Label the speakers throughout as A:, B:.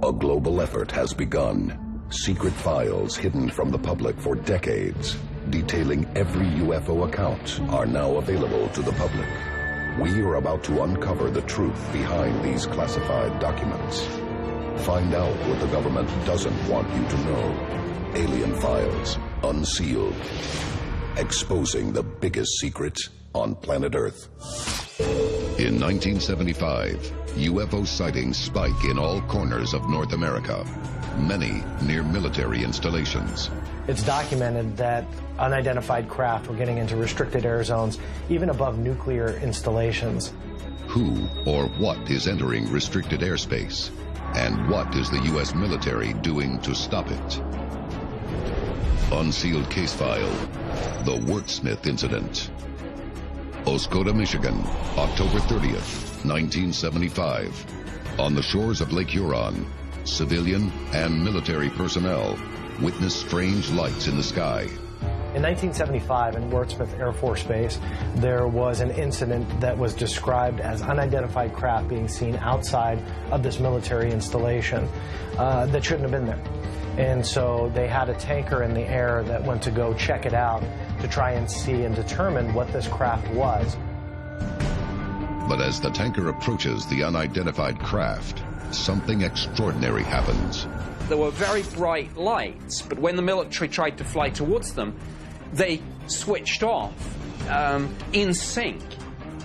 A: A global effort has begun. Secret files hidden from the public for decades, detailing every UFO account, are now available to the public. We are about to uncover the truth behind these classified documents. Find out what the government doesn't want you to know. Alien Files, Unsealed. Exposing the biggest secrets on planet Earth. In 1975, UFO sightings spike in all corners of North America, many near military installations.
B: It's documented that unidentified craft were getting into restricted air zones, even above nuclear installations.
A: Who or what is entering restricted airspace? And what is the U.S. military doing to stop it? Unsealed case file, the Wurtsmith incident. Oscoda, Michigan, October 30th, 1975. On the shores of Lake Huron, civilian and military personnel witnessed strange lights in the sky.
B: In 1975, in Wurtsmith Air Force Base, there was an incident that was described as unidentified craft being seen outside of this military installation that shouldn't have been there. And so they had a tanker in the air that went to go check it out to try and see and determine what this craft was.
A: But as the tanker approaches the unidentified craft, something extraordinary happens.
C: There were very bright lights, but when the military tried to fly towards them, they switched off in sync.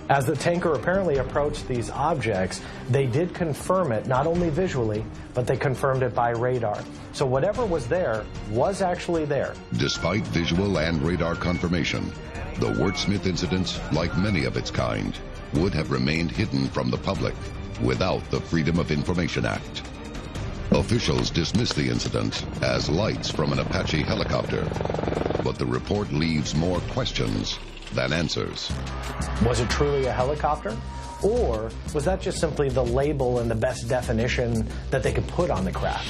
B: As the tanker apparently approached these objects, they did confirm it, not only visually, but they confirmed it by radar. So whatever was there was actually there.
A: Despite visual and radar confirmation, the Wurtsmith incident, like many of its kind, would have remained hidden from the public without the Freedom of Information Act. Officials dismiss the incident as lights from an Apache helicopter, but the report leaves more questions than answers.
B: Was it truly a helicopter? Or was that just simply the label and the best definition that they could put on the craft?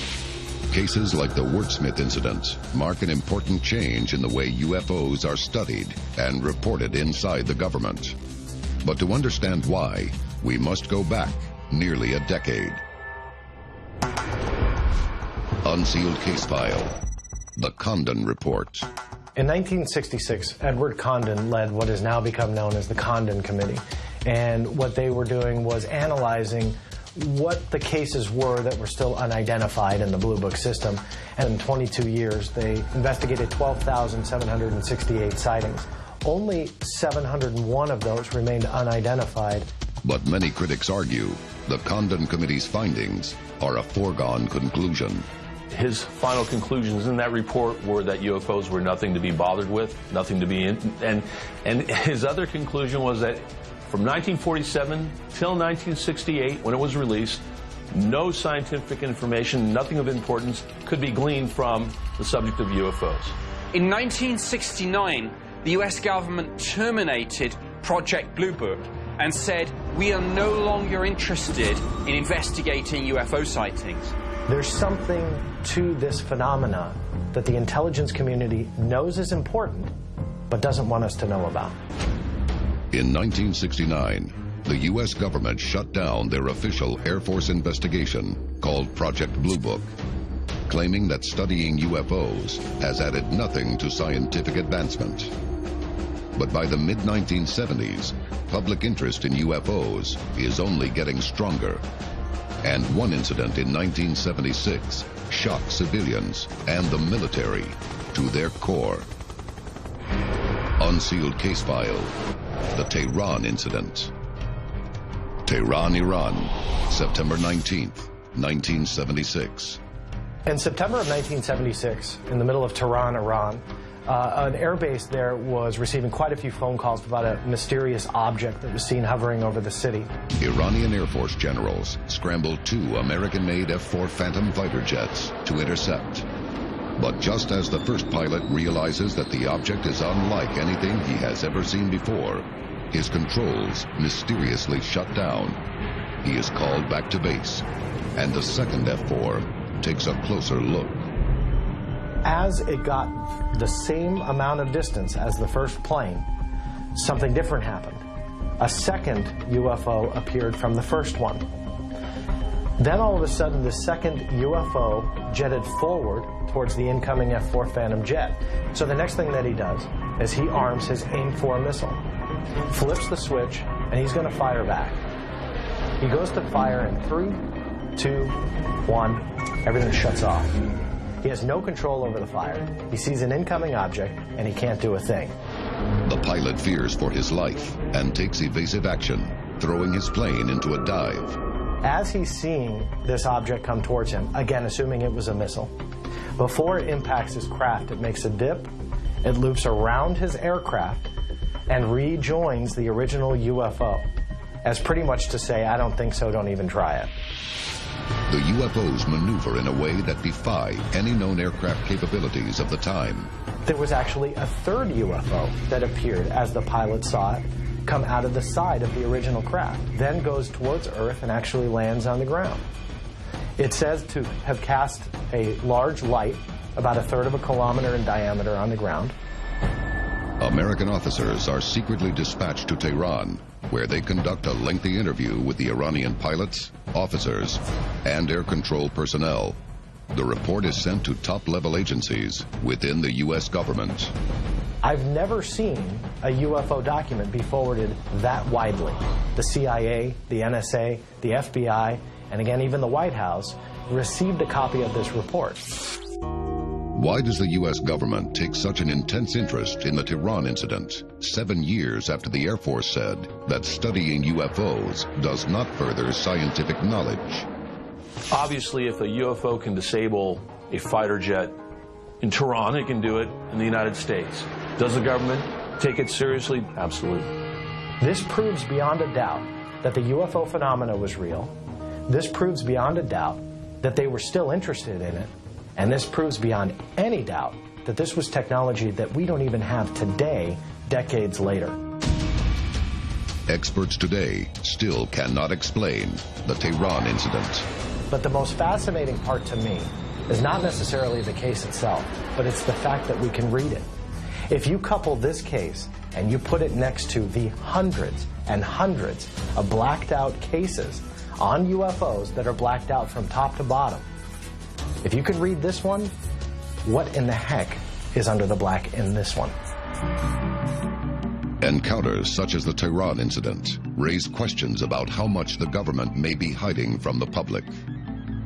A: Cases like the Wurtsmith incident mark an important change in the way UFOs are studied and reported inside the government. But to understand why, we must go back nearly a decade. Unsealed case file, the Condon Report.
B: In 1966, Edward Condon led what has now become known as the Condon Committee. And what they were doing was analyzing what the cases were that were still unidentified in the Blue Book system. And in 22 years, they investigated 12,768 sightings. Only 701 of those remained unidentified.
A: But many critics argue the Condon Committee's findings are a foregone conclusion.
D: His final conclusions in that report were that UFOs were nothing to be bothered with, nothing to be in, and his other conclusion was that from 1947 till 1968, when it was released, no scientific information, nothing of importance could be gleaned from the subject of UFOs.
C: In 1969, the US government terminated Project Blue Book and said, we are no longer interested in investigating UFO sightings.
B: There's something to this phenomena that the intelligence community knows is important, but doesn't want us to know about.
A: In 1969, the U.S. government shut down their official Air Force investigation called Project Blue Book, claiming that studying UFOs has added nothing to scientific advancement. But by the mid-1970s, public interest in UFOs is only getting stronger. And one incident in 1976 shocked civilians and the military to their core. Unsealed case file, the Tehran incident. Tehran, Iran, September 19th, 1976.
B: In September of 1976, in the middle of Tehran, Iran, an airbase there was receiving quite a few phone calls about a mysterious object that was seen hovering over the city.
A: Iranian Air Force generals scrambled 2 American-made F-4 Phantom fighter jets to intercept. But just as the first pilot realizes that the object is unlike anything he has ever seen before, his controls mysteriously shut down. He is called back to base, and the second F-4 takes a closer look.
B: As it got the same amount of distance as the first plane, something different happened. A second UFO appeared from the first one. Then all of a sudden, the second UFO jetted forward towards the incoming F-4 Phantom jet. So the next thing that he does is he arms his AIM-4 missile, flips the switch, and he's going to fire back. He goes to fire in 3, 2, 1, everything shuts off. He has no control over the fire. He sees an incoming object, and he can't do a thing.
A: The pilot fears for his life and takes evasive action, throwing his plane into a dive.
B: As he's seeing this object come towards him, again assuming it was a missile, before it impacts his craft, it makes a dip, it loops around his aircraft, and rejoins the original UFO, as pretty much to say, I don't think so, don't even try it.
A: The UFOs maneuver in a way that defy any known aircraft capabilities of the time.
B: There was actually a third UFO that appeared as the pilot saw it come out of the side of the original craft, then goes towards Earth and actually lands on the ground. It says to have cast a large light, about 1/3 of a kilometer in diameter, on the ground.
A: American officers are secretly dispatched to Tehran, where they conduct a lengthy interview with the Iranian pilots, officers, and air control personnel. The report is sent to top-level agencies within the U.S. government.
B: I've never seen a UFO document be forwarded that widely. The CIA, the NSA, the FBI, and again, even the White House received a copy of this report.
A: Why does the U.S. government take such an intense interest in the Tehran incident, 7 years after the Air Force said that studying UFOs does not further scientific knowledge?
D: Obviously, if a UFO can disable a fighter jet in Tehran, it can do it in the United States. Does the government take it seriously? Absolutely.
B: This proves beyond a doubt that the UFO phenomena was real. This proves beyond a doubt that they were still interested in it. And this proves beyond any doubt that this was technology that we don't even have today, decades later.
A: Experts today still cannot explain the Tehran incident.
B: But the most fascinating part to me is not necessarily the case itself, but it's the fact that we can read it. If you couple this case and you put it next to the hundreds and hundreds of blacked out cases on UFOs that are blacked out from top to bottom, if you could read this one, what in the heck is under the black in this one?
A: Encounters such as the Tehran incident raise questions about how much the government may be hiding from the public.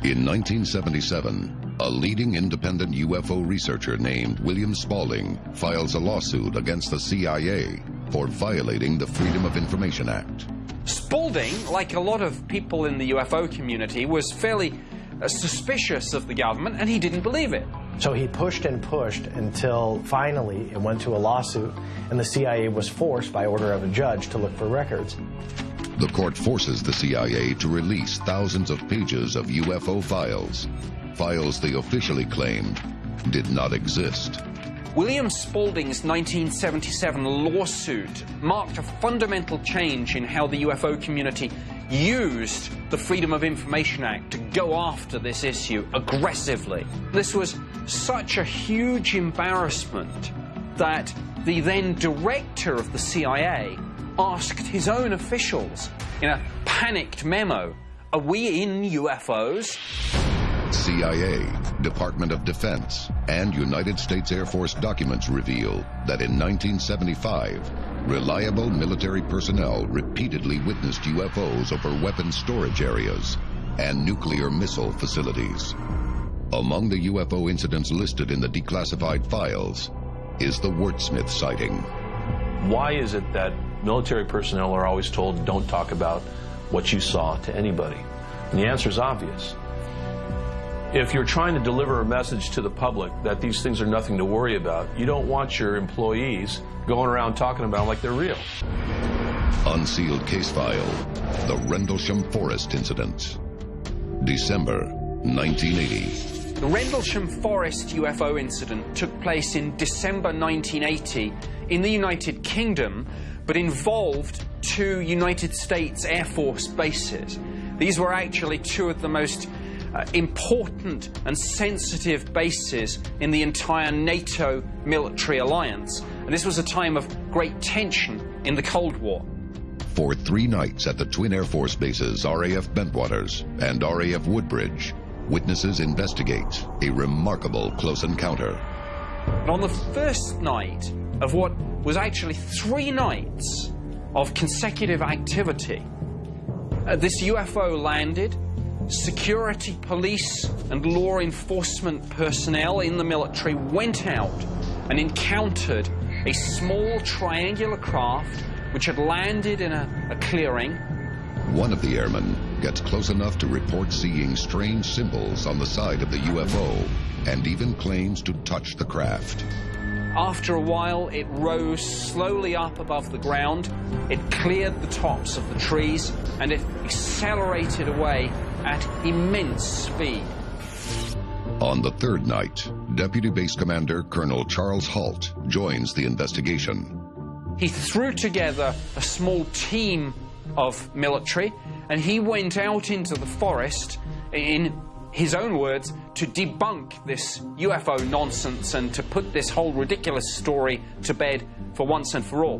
A: In 1977, a leading independent UFO researcher named William Spalding files a lawsuit against the CIA for violating the Freedom of Information Act.
C: Spalding, like a lot of people in the UFO community, was fairly suspicious of the government, and he didn't believe it.
B: So he pushed and pushed until finally it went to a lawsuit, and the CIA was forced by order of a judge to look for records.
A: The court forces the CIA to release thousands of pages of UFO files, files they officially claimed did not exist.
C: William Spalding's 1977 lawsuit marked a fundamental change in how the UFO community used the Freedom of Information Act to go after this issue aggressively. This was such a huge embarrassment that the then director of the CIA asked his own officials in a panicked memo, "Are we in UFOs?"
A: CIA, Department of Defense, and United States Air Force documents reveal that in 1975, reliable military personnel repeatedly witnessed UFOs over weapons storage areas and nuclear missile facilities. Among the UFO incidents listed in the declassified files is the Wurtsmith sighting.
D: Why is it that military personnel are always told, don't talk about what you saw to anybody? And the answer is obvious. If you're trying to deliver a message to the public that these things are nothing to worry about, you don't want your employees going around talking about them like they're real.
A: Unsealed case file, the Rendlesham Forest incident. December 1980.
C: The Rendlesham Forest UFO incident took place in December 1980 in the United Kingdom, but involved 2 United States Air Force bases. These were actually 2 of the most important and sensitive bases in the entire NATO military alliance. And this was a time of great tension in the Cold War.
A: For 3 nights at the twin Air Force bases RAF Bentwaters and RAF Woodbridge, witnesses investigate a remarkable close encounter.
C: But on the first night of what was actually 3 nights of consecutive activity, this UFO landed. Security, police, and law enforcement personnel in the military went out and encountered a small triangular craft which had landed in a clearing.
A: One of the airmen gets close enough to report seeing strange symbols on the side of the UFO and even claims to touch the craft.
C: After a while, it rose slowly up above the ground, it cleared the tops of the trees, and it accelerated away at immense speed.
A: On the 3rd night, Deputy Base Commander Colonel Charles Halt joins the investigation.
C: He threw together a small team of military, and he went out into the forest, in his own words, to debunk this UFO nonsense and to put this whole ridiculous story to bed for once and for all.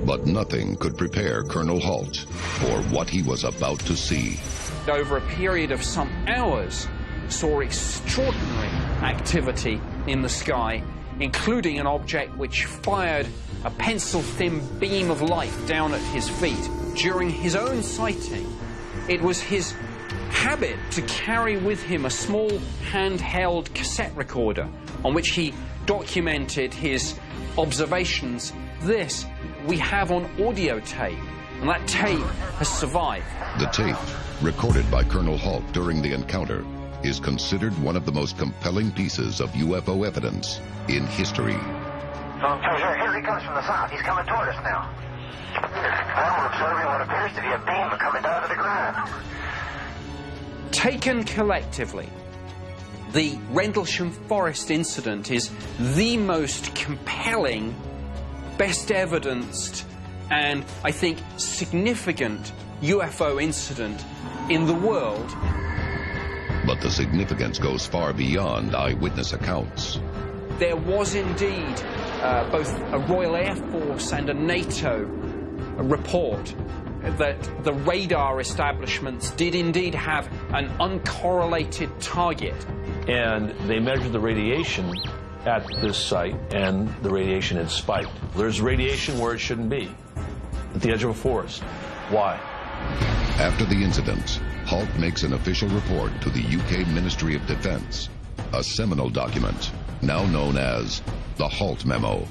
A: But nothing could prepare Colonel Halt for what he was about to see.
C: Over a period of some hours, saw extraordinary activity in the sky, including an object which fired a pencil-thin beam of light down at his feet. During his own sighting, it was his habit to carry with him a small handheld cassette recorder on which he documented his observations. This we have on audio tape, and that tape has survived.
A: The tape, recorded by Colonel Halt during the encounter, is considered one of the most compelling pieces of UFO evidence in history.
E: Here he comes from the south. He's coming toward us now. Now we're observing what appears to be a beam coming down to the ground.
C: Taken collectively, the Rendlesham Forest incident is the most compelling, best evidenced, and I think significant UFO incident in the world.
A: But the significance goes far beyond eyewitness accounts.
C: There was indeed both a Royal Air Force and a NATO report that the radar establishments did indeed have an uncorrelated target.
D: And they measured the radiation at this site, and the radiation had spiked. There's radiation where it shouldn't be, at the edge of a forest. Why?
A: After the incident, Halt makes an official report to the UK Ministry of Defence, a seminal document now known as the Halt Memo.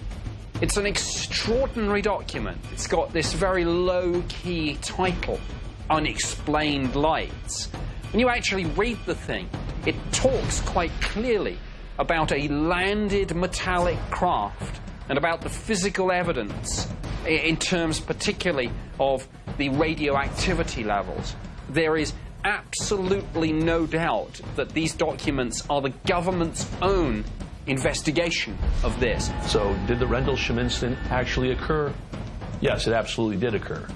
C: It's an extraordinary document. It's got this very low-key title, Unexplained Lights. When you actually read the thing, it talks quite clearly about a landed metallic craft and about the physical evidence in terms particularly of the radioactivity levels. There is absolutely no doubt that these documents are the government's own investigation of this.
D: So did the Rendlesham incident actually occur? Yes, it absolutely did occur.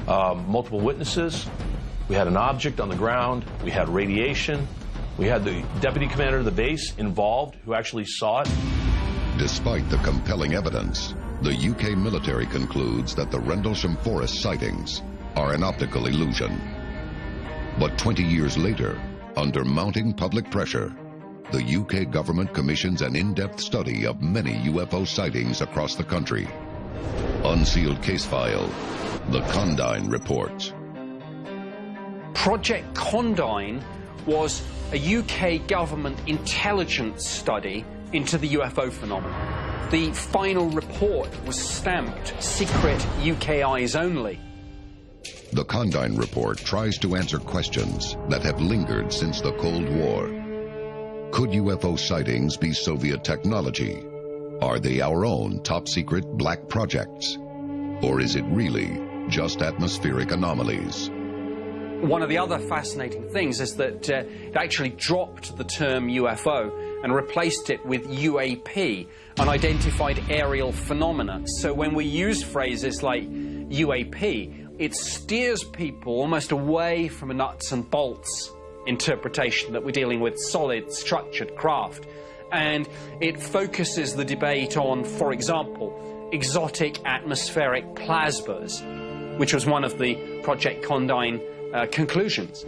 D: Multiple witnesses. We had an object on the ground. We had radiation. We had the deputy commander of the base involved who actually saw it.
A: Despite the compelling evidence, the UK military concludes that the Rendlesham Forest sightings are an optical illusion. But 20 years later, under mounting public pressure, the UK government commissions an in-depth study of many UFO sightings across the country. Unsealed case file, the Condign Report.
C: Project Condign was a UK government intelligence study into the UFO phenomenon. The final report was stamped secret UK eyes only.
A: The Condign Report tries to answer questions that have lingered since the Cold War. Could UFO sightings be Soviet technology? Are they our own top-secret black projects? Or is it really just atmospheric anomalies?
C: One of the other fascinating things is that it actually dropped the term UFO and replaced it with UAP, unidentified aerial phenomena. So when we use phrases like UAP, it steers people almost away from a nuts and bolts interpretation that we're dealing with solid, structured craft. And it focuses the debate on, for example, exotic atmospheric plasmas, which was one of the Project Condign conclusions.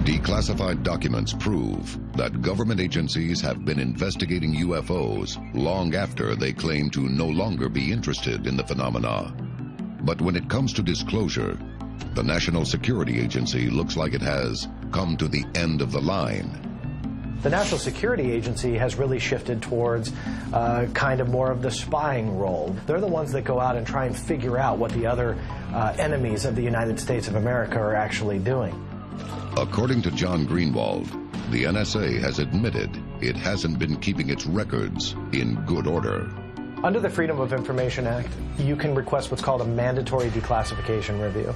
A: Declassified documents prove that government agencies have been investigating UFOs long after they claim to no longer be interested in the phenomena. But when it comes to disclosure, the National Security Agency looks like it has come to the end of the line.
B: The National Security Agency has really shifted towards kind of more of the spying role. They're the ones that go out and try and figure out what the other enemies of the United States of America are actually doing.
A: According to John Greenwald, the NSA has admitted it hasn't been keeping its records in good order.
B: Under the Freedom of Information Act, you can request what's called a mandatory declassification review.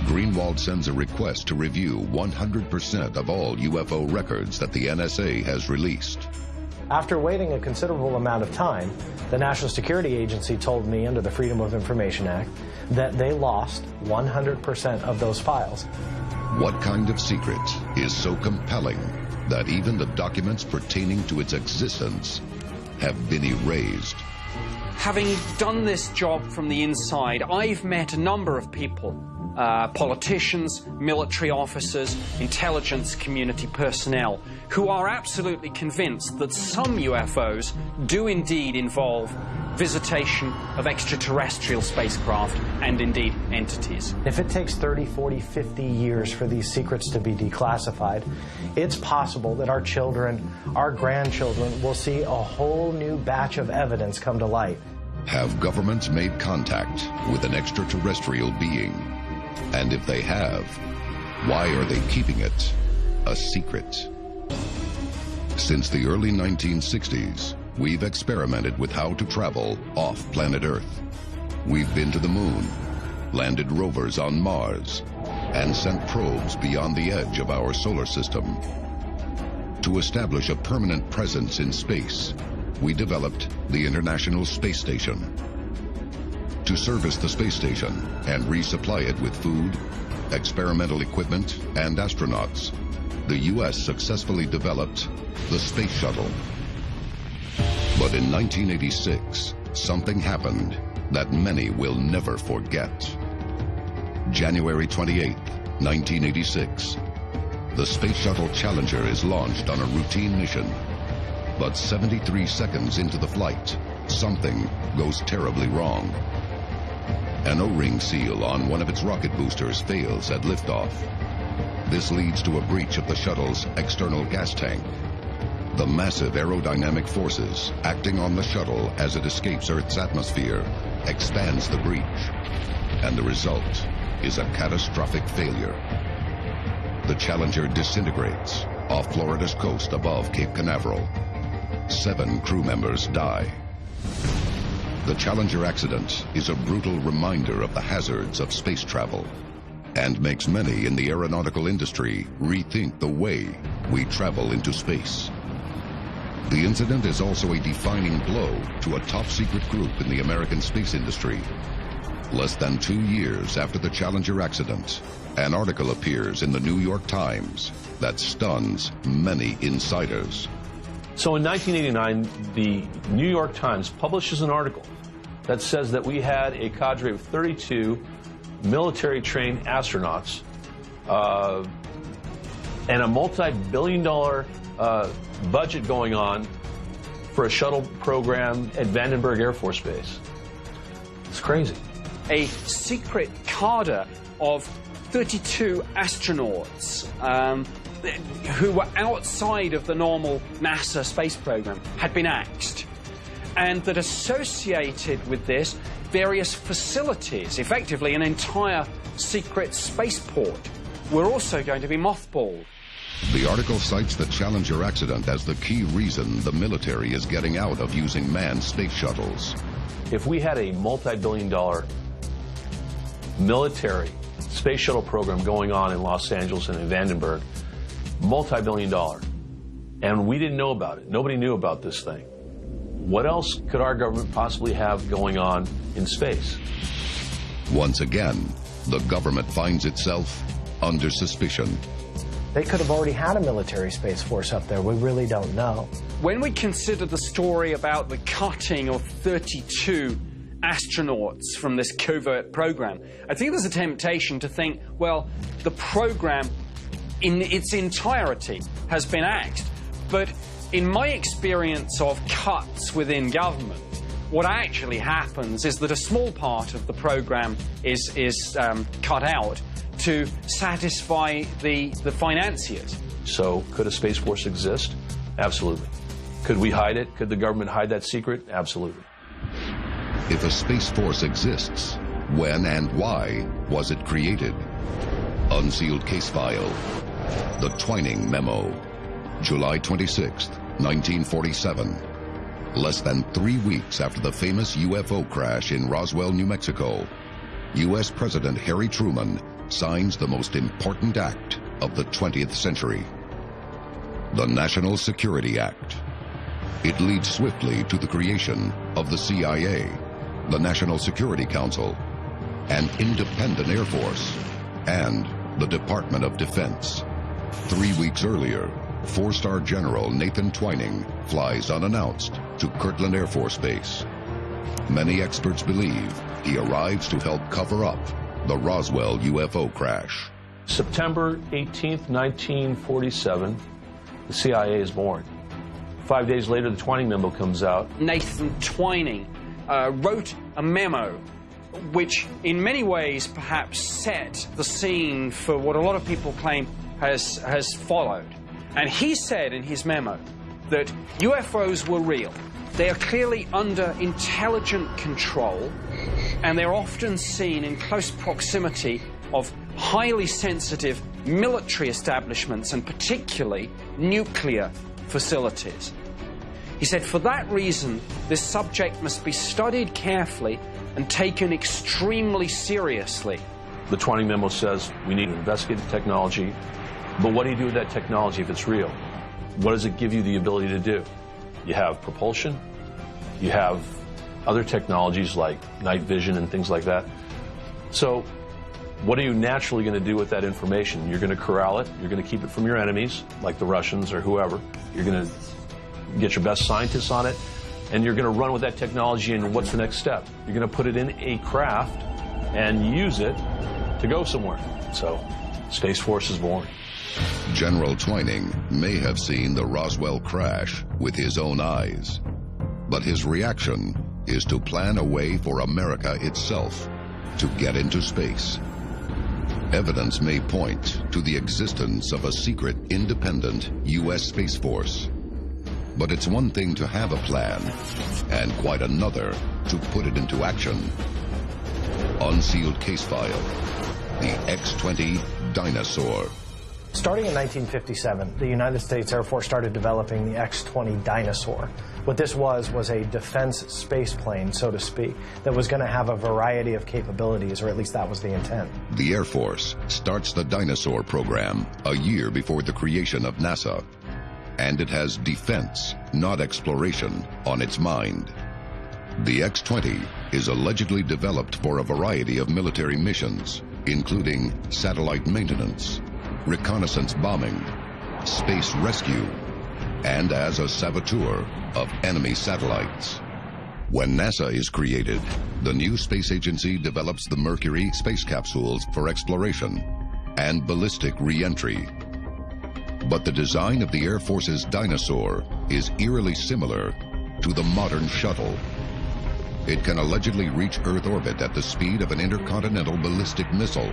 A: Greenwald sends a request to review 100% of all UFO records that the NSA has released.
B: After waiting a considerable amount of time, the National Security Agency told me under the Freedom of Information Act that they lost 100% of those files.
A: What kind of secret is so compelling that even the documents pertaining to its existence have been erased?
C: Having done this job from the inside, I've met a number of people, politicians, military officers, intelligence community personnel, who are absolutely convinced that some UFOs do indeed involve visitation of extraterrestrial spacecraft and indeed entities.
B: If it takes 30, 40, 50 years for these secrets to be declassified, it's possible that our children, our grandchildren, will see a whole new batch of evidence come to light.
A: Have governments made contact with an extraterrestrial being? And if they have, why are they keeping it a secret? Since the early 1960s, we've experimented with how to travel off planet Earth. We've been to the moon, landed rovers on Mars, and sent probes beyond the edge of our solar system. To establish a permanent presence in space, we developed the International Space Station. To service the space station and resupply it with food, experimental equipment, and astronauts, the U.S. successfully developed the Space Shuttle. But in 1986, something happened that many will never forget. January 28, 1986. The Space Shuttle Challenger is launched on a routine mission. But 73 seconds into the flight, something goes terribly wrong. An O-ring seal on one of its rocket boosters fails at liftoff. This leads to a breach of the shuttle's external gas tank. The massive aerodynamic forces acting on the shuttle as it escapes Earth's atmosphere expands the breach, and the result is a catastrophic failure. The Challenger disintegrates off Florida's coast above Cape Canaveral. 7 crew members die. The Challenger accident is a brutal reminder of the hazards of space travel and makes many in the aeronautical industry rethink the way we travel into space. The incident is also a defining blow to a top-secret group in the American space industry. Less than 2 years after the Challenger accident, an article appears in the New York Times that stuns many insiders.
D: So in 1989, the New York Times publishes an article that says that we had a cadre of 32 military-trained astronauts and a multi-billion-dollar budget going on for a shuttle program at Vandenberg Air Force Base. It's crazy.
C: A secret cadre of 32 astronauts who were outside of the normal NASA space program had been axed, and that associated with this various facilities, effectively an entire secret spaceport, were also going to be mothballed.
A: The article cites the Challenger accident as the key reason the military is getting out of using manned space shuttles.
D: If we had a multi-billion-dollar military space shuttle program going on in Los Angeles and in Vandenberg, multi-billion-dollar, and we didn't know about it, nobody knew about this thing, what else could our government possibly have going on in space?
A: Once again, the government finds itself under suspicion.
B: They could have already had a military space force up there. We really don't know.
C: When we consider the story about the cutting of 32 astronauts from this covert program, I think there's a temptation to think, well, the program in its entirety has been axed. But in my experience of cuts within government, what actually happens is that a small part of the program is cut out to satisfy the financiers.
D: So could a Space Force exist? Absolutely. Could we hide it? Could the government hide that secret? Absolutely.
A: If a Space Force exists, when and why was it created? Unsealed case file. The Twining Memo. July 26, 1947. Less than 3 weeks after the famous UFO crash in Roswell, New Mexico, U.S. President Harry Truman signs the most important act of the 20th century, the National Security Act. It leads swiftly to the creation of the CIA, the National Security Council, an independent Air Force, and the Department of Defense. 3 weeks earlier, four-star General Nathan Twining flies unannounced to Kirtland Air Force Base. Many experts believe he arrives to help cover up the Roswell UFO crash.
D: September 18th, 1947, the CIA is born. 5 days later, the Twining Memo comes out.
C: Nathan Twining wrote a memo which in many ways perhaps set the scene for what a lot of people claim has followed. And he said in his memo that UFOs were real. They are clearly under intelligent control, and they're often seen in close proximity of highly sensitive military establishments and particularly nuclear facilities. He said, for that reason, this subject must be studied carefully and taken extremely seriously.
D: The Twining Memo says we need to investigate the technology, but what do you do with that technology if it's real? What does it give you the ability to do? You have propulsion, you have other technologies like night vision and things like that. So what are you naturally going to do with that information? You're going to corral it, you're going to keep it from your enemies, like the Russians or whoever. You're going to get your best scientists on it, and you're going to run with that technology, and what's the next step? You're going to put it in a craft and use it to go somewhere. So Space Force is born.
A: General Twining may have seen the Roswell crash with his own eyes, but his reaction is to plan a way for America itself to get into space. Evidence may point to the existence of a secret, independent U.S. Space Force. But it's one thing to have a plan, and quite another to put it into action. Unsealed case file. The X-20 Dinosaur.
B: Starting in 1957, the United States Air Force started developing the X-20 Dinosaur. What this was a defense space plane, so to speak, that was going to have a variety of capabilities, or at least that was the intent.
A: The Air Force starts the Dinosaur program a year before the creation of NASA. And it has defense, not exploration, on its mind. The X-20 is allegedly developed for a variety of military missions, including satellite maintenance, reconnaissance bombing, space rescue, and as a saboteur of enemy satellites. When NASA is created, the new space agency develops the Mercury space capsules for exploration and ballistic re-entry. But the design of the Air Force's Dinosaur is eerily similar to the modern shuttle. It can allegedly reach Earth orbit at the speed of an intercontinental ballistic missile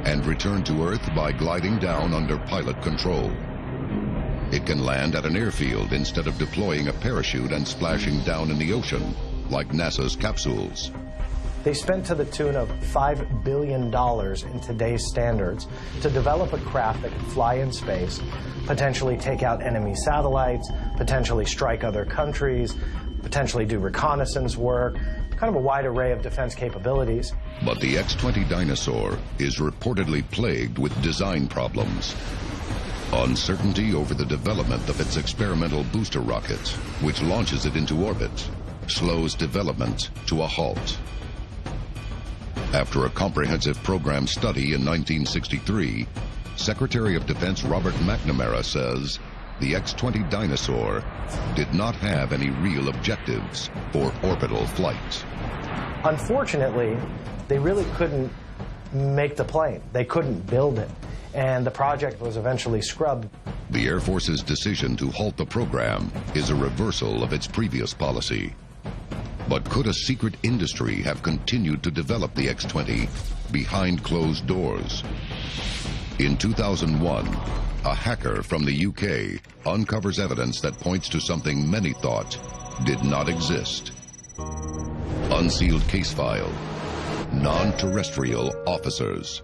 A: and return to Earth by gliding down under pilot control. It can land at an airfield instead of deploying a parachute and splashing down in the ocean, like NASA's capsules.
B: They spent to the tune of $5 billion in today's standards to develop a craft that could fly in space, potentially take out enemy satellites, potentially strike other countries, potentially do reconnaissance work, kind of a wide array of defense capabilities.
A: But the X-20 Dinosaur is reportedly plagued with design problems. Uncertainty over the development of its experimental booster rocket, which launches it into orbit, slows development to a halt. After a comprehensive program study in 1963, Secretary of Defense Robert McNamara says the X-20 Dinosaur did not have any real objectives for orbital flight.
B: Unfortunately, they really couldn't make the plane. They couldn't build it, and the project was eventually scrubbed.
A: The Air Force's decision to halt the program is a reversal of its previous policy. But could a secret industry have continued to develop the X-20 behind closed doors? In 2001, a hacker from the UK uncovers evidence that points to something many thought did not exist. Unsealed case file. Non-terrestrial officers.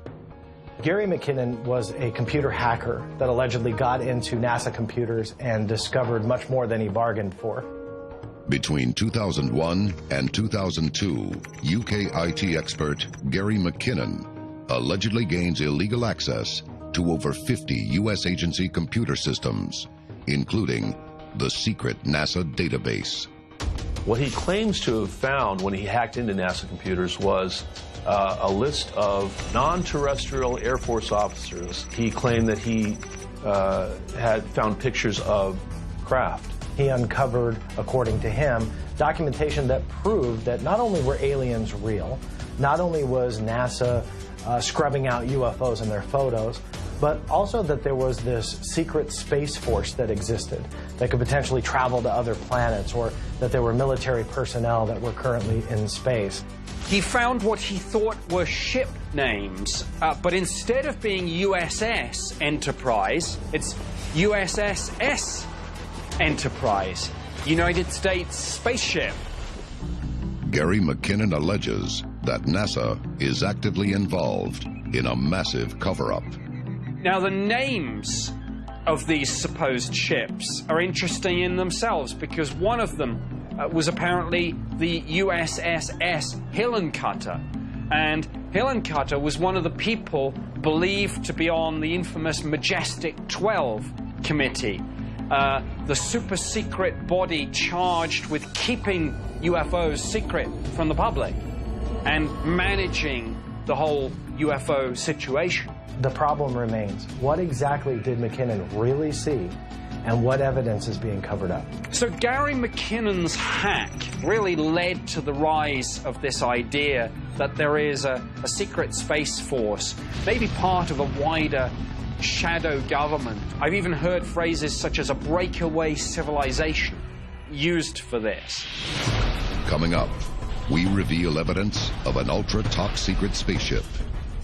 B: Gary McKinnon was a computer hacker that allegedly got into NASA computers and discovered much more than he bargained for.
A: Between 2001 and 2002, UK IT expert Gary McKinnon allegedly gains illegal access to over 50 U.S. agency computer systems, including the secret NASA database.
D: What he claims to have found when he hacked into NASA computers was a list of non-terrestrial Air Force officers. He claimed that he had found pictures of craft.
B: He uncovered, according to him, documentation that proved that not only were aliens real, not only was NASA scrubbing out UFOs in their photos, but also that there was this secret space force that existed that could potentially travel to other planets, or that there were military personnel that were currently in space.
C: He found what he thought were ship names, but instead of being USS Enterprise, it's USS Enterprise, United States Spaceship.
A: Gary McKinnon alleges that NASA is actively involved in a massive cover-up.
C: Now, the names of these supposed ships are interesting in themselves, because one of them was apparently the USS Hillencutter. And Hillencutter was one of the people believed to be on the infamous Majestic 12 committee, the super secret body charged with keeping UFOs secret from the public and managing the whole UFO situation.
B: The problem remains. What exactly did McKinnon really see, and what evidence is being covered up?
C: So Gary McKinnon's hack really led to the rise of this idea that there is a secret space force, maybe part of a wider shadow government. I've even heard phrases such as a breakaway civilization used for this.
A: Coming up, we reveal evidence of an ultra-top secret spaceship.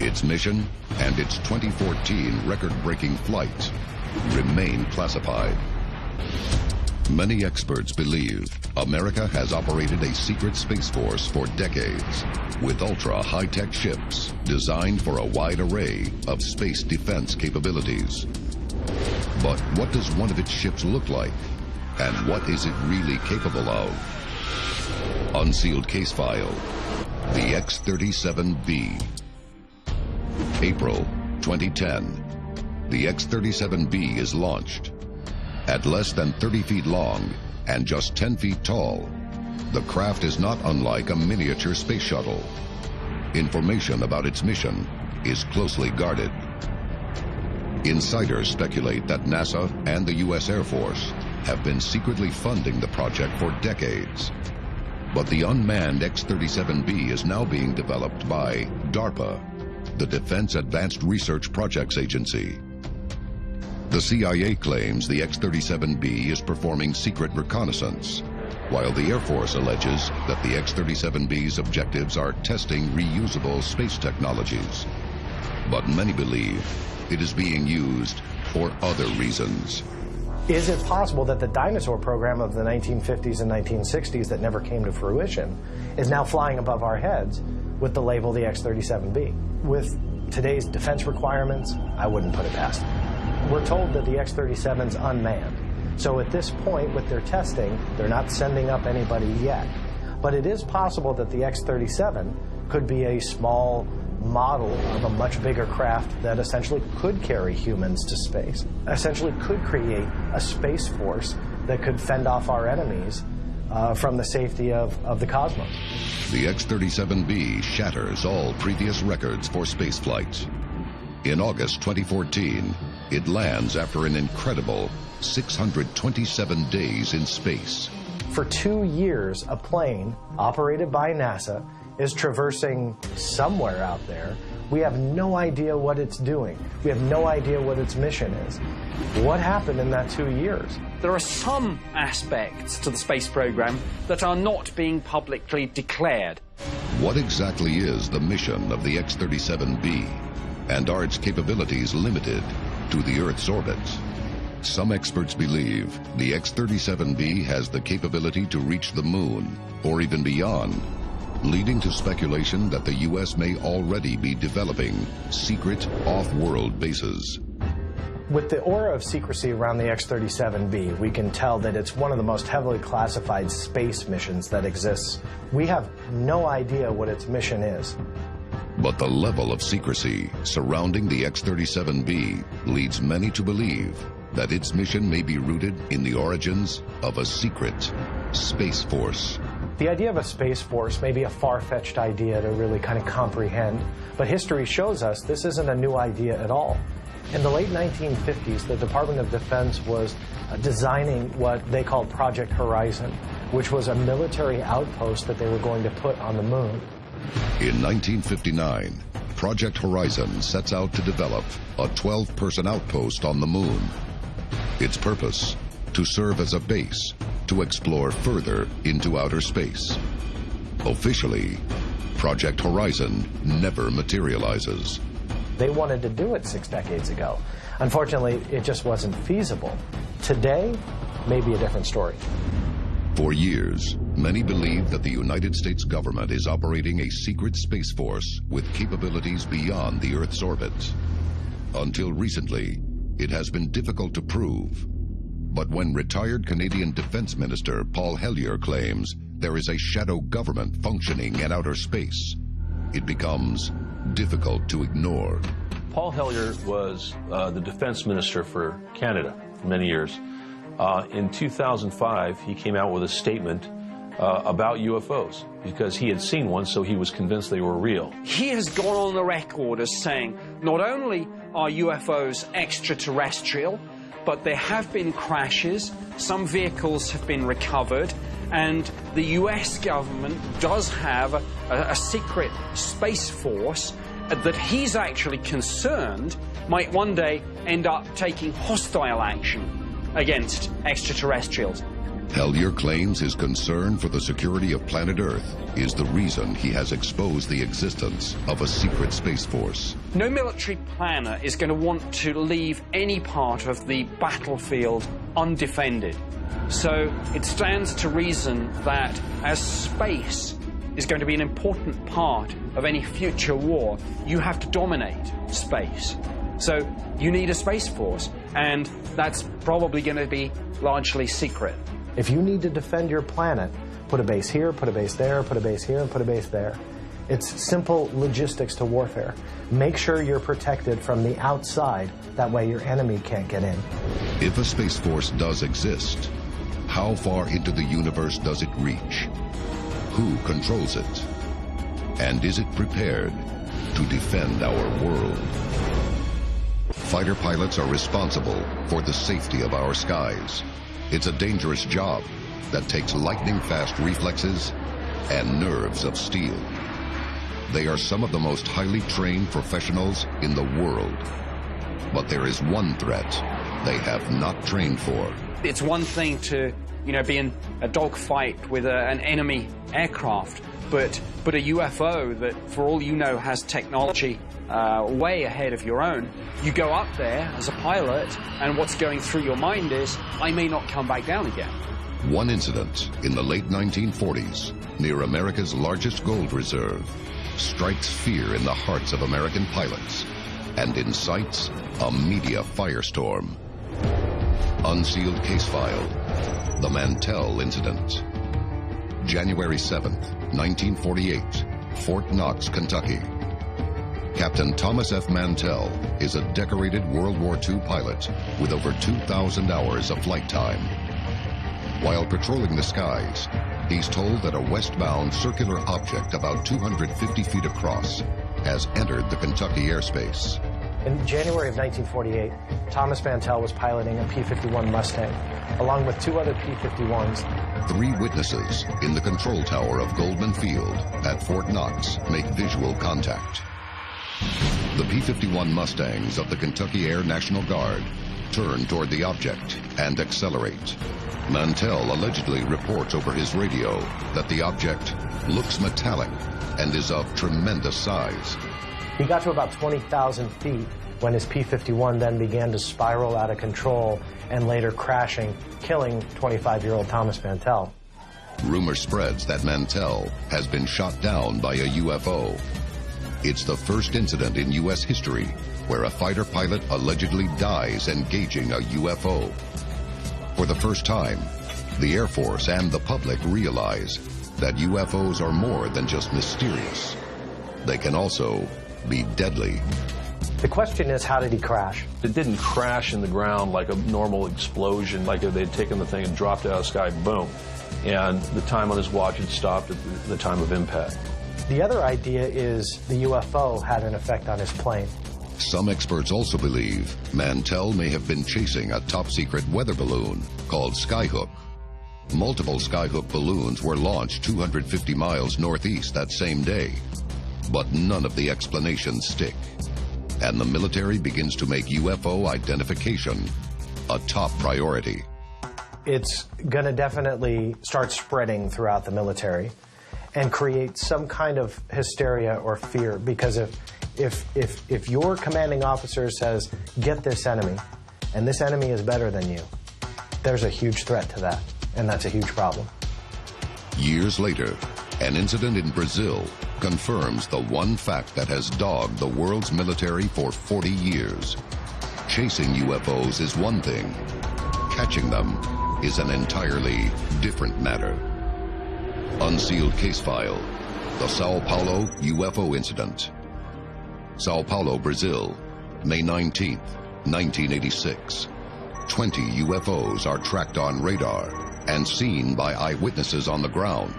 A: Its mission and its 2014 record-breaking flight remain classified. Many experts believe America has operated a secret space force for decades, with ultra-high-tech ships designed for a wide array of space defense capabilities. But what does one of its ships look like? And what is it really capable of? Unsealed case file. The X-37B. April 2010. The X-37B is launched. At less than 30 feet long and just 10 feet tall, the craft is not unlike a miniature space shuttle. Information about its mission is closely guarded. Insiders speculate that NASA and the U.S. Air Force have been secretly funding the project for decades. But the unmanned X-37B is now being developed by DARPA, the Defense Advanced Research Projects Agency. The CIA claims the X-37B is performing secret reconnaissance, while the Air Force alleges that the X-37B's objectives are testing reusable space technologies. But many believe it is being used for other reasons.
B: Is it possible that the dinosaur program of the 1950s and 1960s that never came to fruition is now flying above our heads with the label the X-37B? With today's defense requirements, I wouldn't put it past them. We're told that the X-37's unmanned. So at this point, with their testing, they're not sending up anybody yet. But it is possible that the X-37 could be a small model of a much bigger craft that essentially could carry humans to space, essentially could create a space force that could fend off our enemies from the safety of the cosmos.
A: The X-37B shatters all previous records for spaceflight. In August 2014, it lands after an incredible 627 days in space.
B: For 2 years, a plane operated by NASA is traversing somewhere out there. We have no idea what it's doing. We have no idea what its mission is. What happened in that 2 years?
C: There are some aspects to the space program that are not being publicly declared.
A: What exactly is the mission of the X-37B? And are its capabilities limited to the Earth's orbit? Some experts believe the X-37B has the capability to reach the moon or even beyond, leading to speculation that the U.S. may already be developing secret off-world bases.
B: With the aura of secrecy around the X-37B, we can tell that it's one of the most heavily classified space missions that exists. We have no idea what its mission is.
A: But the level of secrecy surrounding the X-37B leads many to believe that its mission may be rooted in the origins of a secret space force.
B: The idea of a space force may be a far-fetched idea to really kind of comprehend, but history shows us this isn't a new idea at all. In the late 1950s, the Department of Defense was designing what they called Project Horizon, which was a military outpost that they were going to put on the moon.
A: In 1959, Project Horizon sets out to develop a 12-person outpost on the moon. Its purpose, to serve as a base to explore further into outer space. Officially, Project Horizon never materializes.
B: They wanted to do it 6 decades ago. Unfortunately, it just wasn't feasible. Today, maybe a different story.
A: For years, many believe that the United States government is operating a secret space force with capabilities beyond the Earth's orbit. Until recently, it has been difficult to prove. But when retired Canadian Defense Minister Paul Hellyer claims there is a shadow government functioning in outer space, it becomes difficult to ignore.
D: Paul Hellyer was the defense minister for Canada for many years. In 2005, he came out with a statement about UFOs because he had seen one, so he was convinced they were real.
C: He has gone on the record as saying not only are UFOs extraterrestrial, but there have been crashes, some vehicles have been recovered, and the US government does have a secret space force that he's actually concerned might one day end up taking hostile action against extraterrestrials.
A: Hellyer claims his concern for the security of planet Earth is the reason he has exposed the existence of a secret space force.
C: No military planner is going to want to leave any part of the battlefield undefended. So it stands to reason that as space is going to be an important part of any future war, you have to dominate space. So you need a space force, and that's probably going to be largely secret.
B: If you need to defend your planet, put a base here, put a base there, put a base here, and put a base there. It's simple logistics to warfare. Make sure you're protected from the outside. That way your enemy can't get in.
A: If a space force does exist, how far into the universe does it reach? Who controls it? And is it prepared to defend our world? Fighter pilots are responsible for the safety of our skies. It's a dangerous job that takes lightning-fast reflexes and nerves of steel. They are some of the most highly trained professionals in the world. But there is one threat they have not trained for.
C: It's one thing to, be in a dogfight with an enemy aircraft, but a UFO that, for all you know, has technology way ahead of your own. You go up there as a pilot, and what's going through your mind is, I may not come back down again.
A: One incident in the late 1940s, near America's largest gold reserve, strikes fear in the hearts of American pilots and incites a media firestorm. Unsealed case file, the Mantell incident. January 7th, 1948, Fort Knox, Kentucky. Captain Thomas F. Mantell is a decorated World War II pilot with over 2,000 hours of flight time. While patrolling the skies, he's told that a westbound circular object about 250 feet across has entered the Kentucky airspace.
B: In January of 1948, Thomas Mantell was piloting a P-51 Mustang, along with 2 other P-51s,
A: 3 witnesses in the control tower of Goldman Field at Fort Knox make visual contact. The P-51 Mustangs of the Kentucky Air National Guard turn toward the object and accelerate. Mantell allegedly reports over his radio that the object looks metallic and is of tremendous size.
B: He got to about 20,000 feet when his P-51 then began to spiral out of control and later crashing, killing 25-year-old Thomas Mantell.
A: Rumor spreads that Mantell has been shot down by a UFO. It's the first incident in U.S. history where a fighter pilot allegedly dies engaging a UFO. For the first time, the Air Force and the public realize that UFOs are more than just mysterious. They can also be deadly.
B: The question is, how did he crash?
D: It didn't crash in the ground like a normal explosion, like if they'd taken the thing and dropped it out of the sky, boom. And the time on his watch had stopped at the time of impact.
B: The other idea is the UFO had an effect on his plane.
A: Some experts also believe Mantell may have been chasing a top-secret weather balloon called Skyhook. Multiple Skyhook balloons were launched 250 miles northeast that same day, but none of the explanations stick. And the military begins to make UFO identification a top priority.
B: It's going to definitely start spreading throughout the military and create some kind of hysteria or fear, because if your commanding officer says, get this enemy, and this enemy is better than you, there's a huge threat to that, and that's a huge problem.
A: Years later, an incident in Brazil confirms the one fact that has dogged the world's military for 40 years. Chasing UFOs is one thing. Catching them is an entirely different matter. Unsealed case file, the Sao Paulo UFO incident. Sao Paulo, Brazil, May 19th, 1986. 20 UFOs are tracked on radar and seen by eyewitnesses on the ground.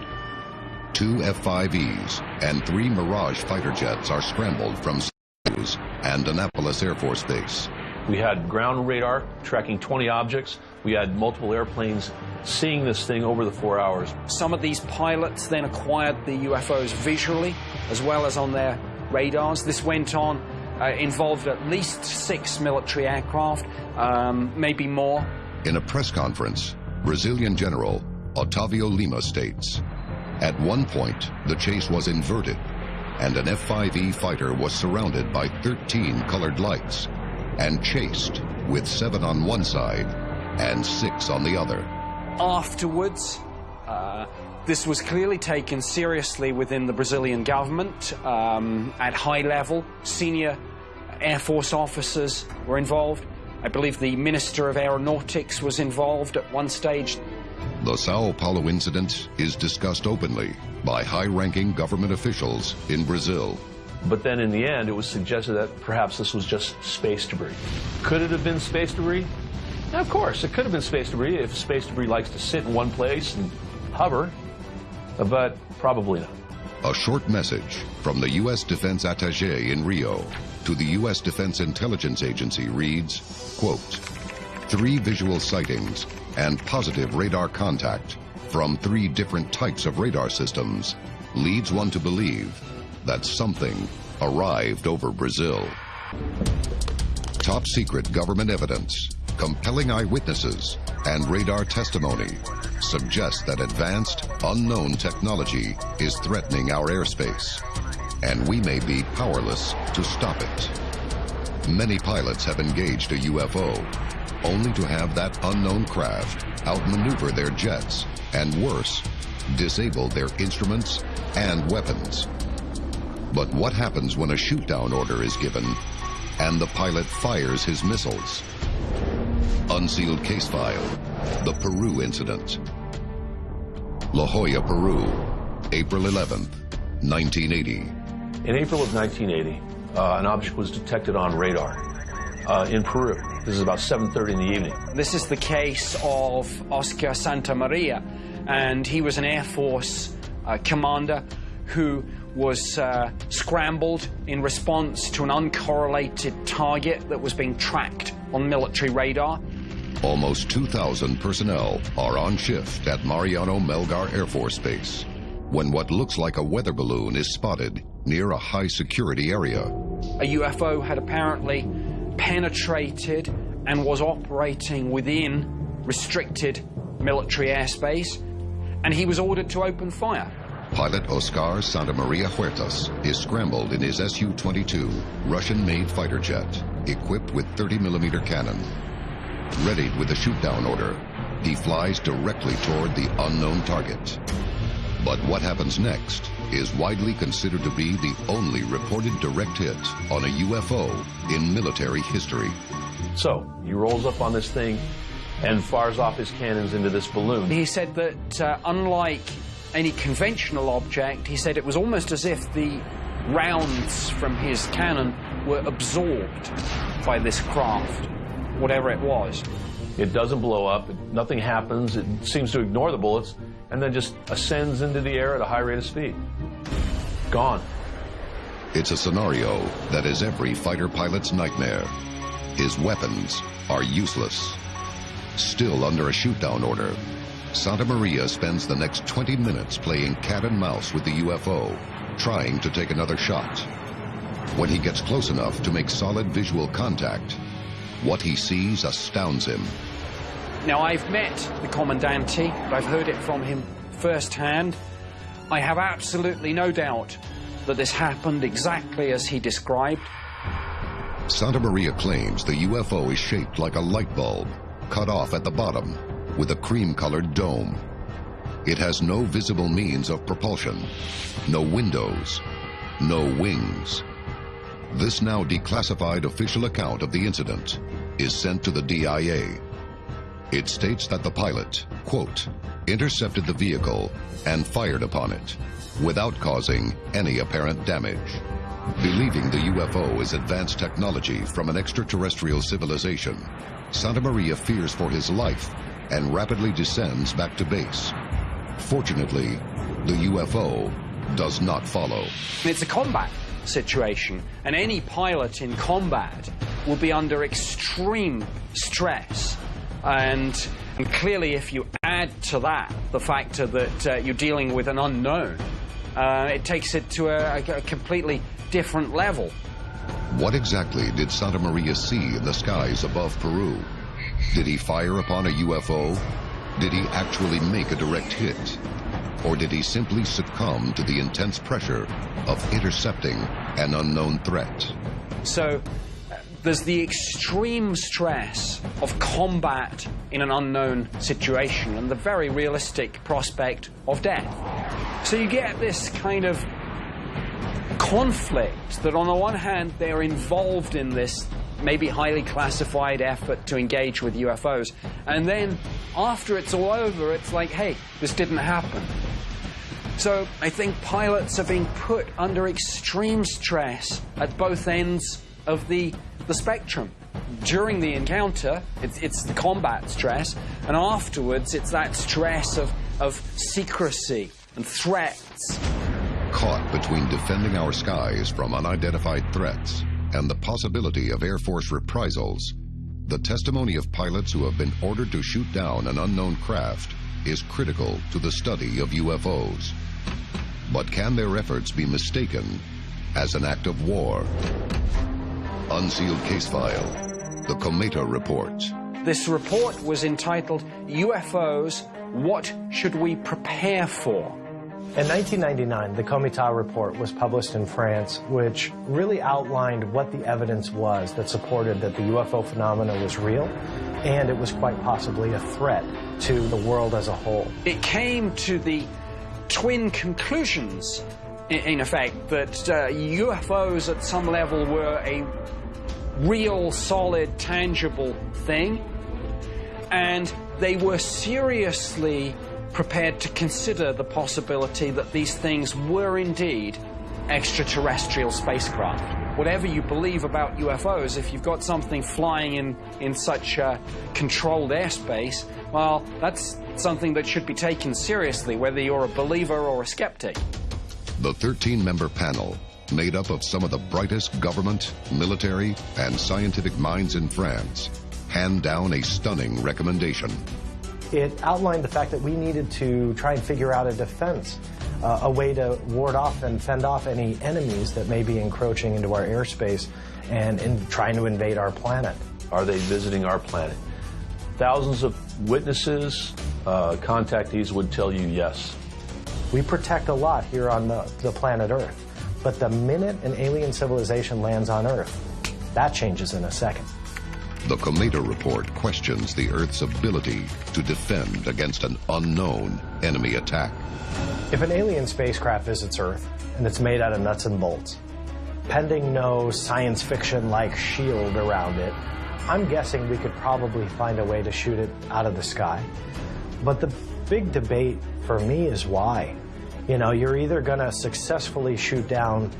A: 2 F-5Es and 3 Mirage fighter jets are scrambled from Santa Cruz and Annapolis Air Force Base.
D: We had ground radar tracking 20 objects. We had multiple airplanes seeing this thing over the 4 hours.
C: Some of these pilots then acquired the UFOs visually as well as on their radars. This went on, involved at least 6 military aircraft, maybe more.
A: In a press conference, Brazilian General Otávio Lima states, at one point, the chase was inverted, and an F-5E fighter was surrounded by 13 colored lights and chased with 7 on one side and 6 on the other.
C: Afterwards, this was clearly taken seriously within the Brazilian government at high level. Senior Air Force officers were involved. I believe the Minister of Aeronautics was involved at one stage.
A: The Sao Paulo incident is discussed openly by high-ranking government officials in Brazil.
D: But then in the end, it was suggested that perhaps this was just space debris. Could it have been space debris? Of course, it could have been space debris if space debris likes to sit in one place and hover, but probably not.
A: A short message from the U.S. Defense Attaché in Rio to the U.S. Defense Intelligence Agency reads, quote, 3 visual sightings and positive radar contact from 3 different types of radar systems leads one to believe that something arrived over Brazil. Top secret government evidence, compelling eyewitnesses, and radar testimony suggest that advanced, unknown technology is threatening our airspace, and we may be powerless to stop it. Many pilots have engaged a UFO, only to have that unknown craft outmaneuver their jets, and worse, disable their instruments and weapons. But what happens when a shoot-down order is given and the pilot fires his missiles? Unsealed case file, the Peru incident. La Jolla, Peru, April 11th, 1980.
D: In April of 1980, an object was detected on radar in Peru. This is about 7:30 in the evening.
C: This is the case of Oscar Santamaria, and he was an Air Force commander who was scrambled in response to an uncorrelated target that was being tracked on military radar.
A: Almost 2,000 personnel are on shift at Mariano Melgar Air Force Base when what looks like a weather balloon is spotted near a high-security area.
C: A UFO had apparently penetrated and was operating within restricted military airspace, and he was ordered to open fire.
A: Pilot Oscar Santa Maria Huertas is scrambled in his Su-22 Russian-made fighter jet, equipped with 30mm cannon. Readied with a shoot-down order, he flies directly toward the unknown target. But what happens next is widely considered to be the only reported direct hit on a UFO in military history.
D: So he rolls up on this thing and fires off his cannons into this balloon.
C: He said that unlike any conventional object, he said it was almost as if the rounds from his cannon were absorbed by this craft, whatever it was.
D: It doesn't blow up, nothing happens, it seems to ignore the bullets, and then just ascends into the air at a high rate of speed. Gone.
A: It's a scenario that is every fighter pilot's nightmare. His weapons are useless. Still under a shoot-down order, Santa Maria spends the next 20 minutes playing cat and mouse with the UFO, trying to take another shot. When he gets close enough to make solid visual contact, what he sees astounds him.
C: Now, I've met the Commandante, I've heard it from him firsthand. I have absolutely no doubt that this happened exactly as he described.
A: Santa Maria claims the UFO is shaped like a light bulb, cut off at the bottom, with a cream-colored dome. It has no visible means of propulsion, no windows, no wings. This now declassified official account of the incident is sent to the DIA. It states that the pilot, quote, intercepted the vehicle and fired upon it without causing any apparent damage. Believing the UFO is advanced technology from an extraterrestrial civilization, Santa Maria fears for his life and rapidly descends back to base. Fortunately, the UFO does not follow.
C: It's a combat situation, and any pilot in combat will be under extreme stress. And clearly, if you add to that the factor that you're dealing with an unknown, it takes it to a completely different level.
A: What exactly did Santa Maria see in the skies above Peru? Did he fire upon a UFO? Did he actually make a direct hit? Or did he simply succumb to the intense pressure of intercepting an unknown threat?
C: So there's the extreme stress of combat in an unknown situation and the very realistic prospect of death. So you get this kind of conflict that on the one hand they're involved in this maybe highly classified effort to engage with UFOs, and then after it's all over it's like, hey, this didn't happen. So I think pilots are being put under extreme stress at both ends of the spectrum. During the encounter, it's the combat stress, and afterwards it's that stress of secrecy and threats.
A: Caught between defending our skies from unidentified threats and the possibility of Air Force reprisals, the testimony of pilots who have been ordered to shoot down an unknown craft is critical to the study of UFOs. But can their efforts be mistaken as an act of war? Unsealed Case File, the Cometa Report.
C: This report was entitled UFOs, What Should We Prepare For?
B: In 1999, the Cometa Report was published in France, which really outlined what the evidence was that supported that the UFO phenomena was real, and it was quite possibly a threat to the world as a whole.
C: It came to the twin conclusions, in effect, that UFOs at some level were a real, solid, tangible thing, and they were seriously prepared to consider the possibility that these things were indeed extraterrestrial spacecraft. Whatever you believe about UFOs, if you've got something flying in such controlled airspace, well, that's something that should be taken seriously, whether you're a believer or a skeptic.
A: The 13-member panel, made up of some of the brightest government, military, and scientific minds in France, hand down a stunning recommendation.
B: It outlined the fact that we needed to try and figure out a defense, a way to ward off and fend off any enemies that may be encroaching into our airspace and trying to invade our planet.
D: Are they visiting our planet? Thousands of witnesses, contactees would tell you yes.
B: We protect a lot here on the planet Earth, but the minute an alien civilization lands on Earth, that changes in a second.
A: The Cometa report questions the Earth's ability to defend against an unknown enemy attack.
B: If an alien spacecraft visits Earth, and it's made out of nuts and bolts, pending no science fiction-like shield around it, I'm guessing we could probably find a way to shoot it out of the sky. But the big debate for me is why. You know, you're either going to successfully shoot down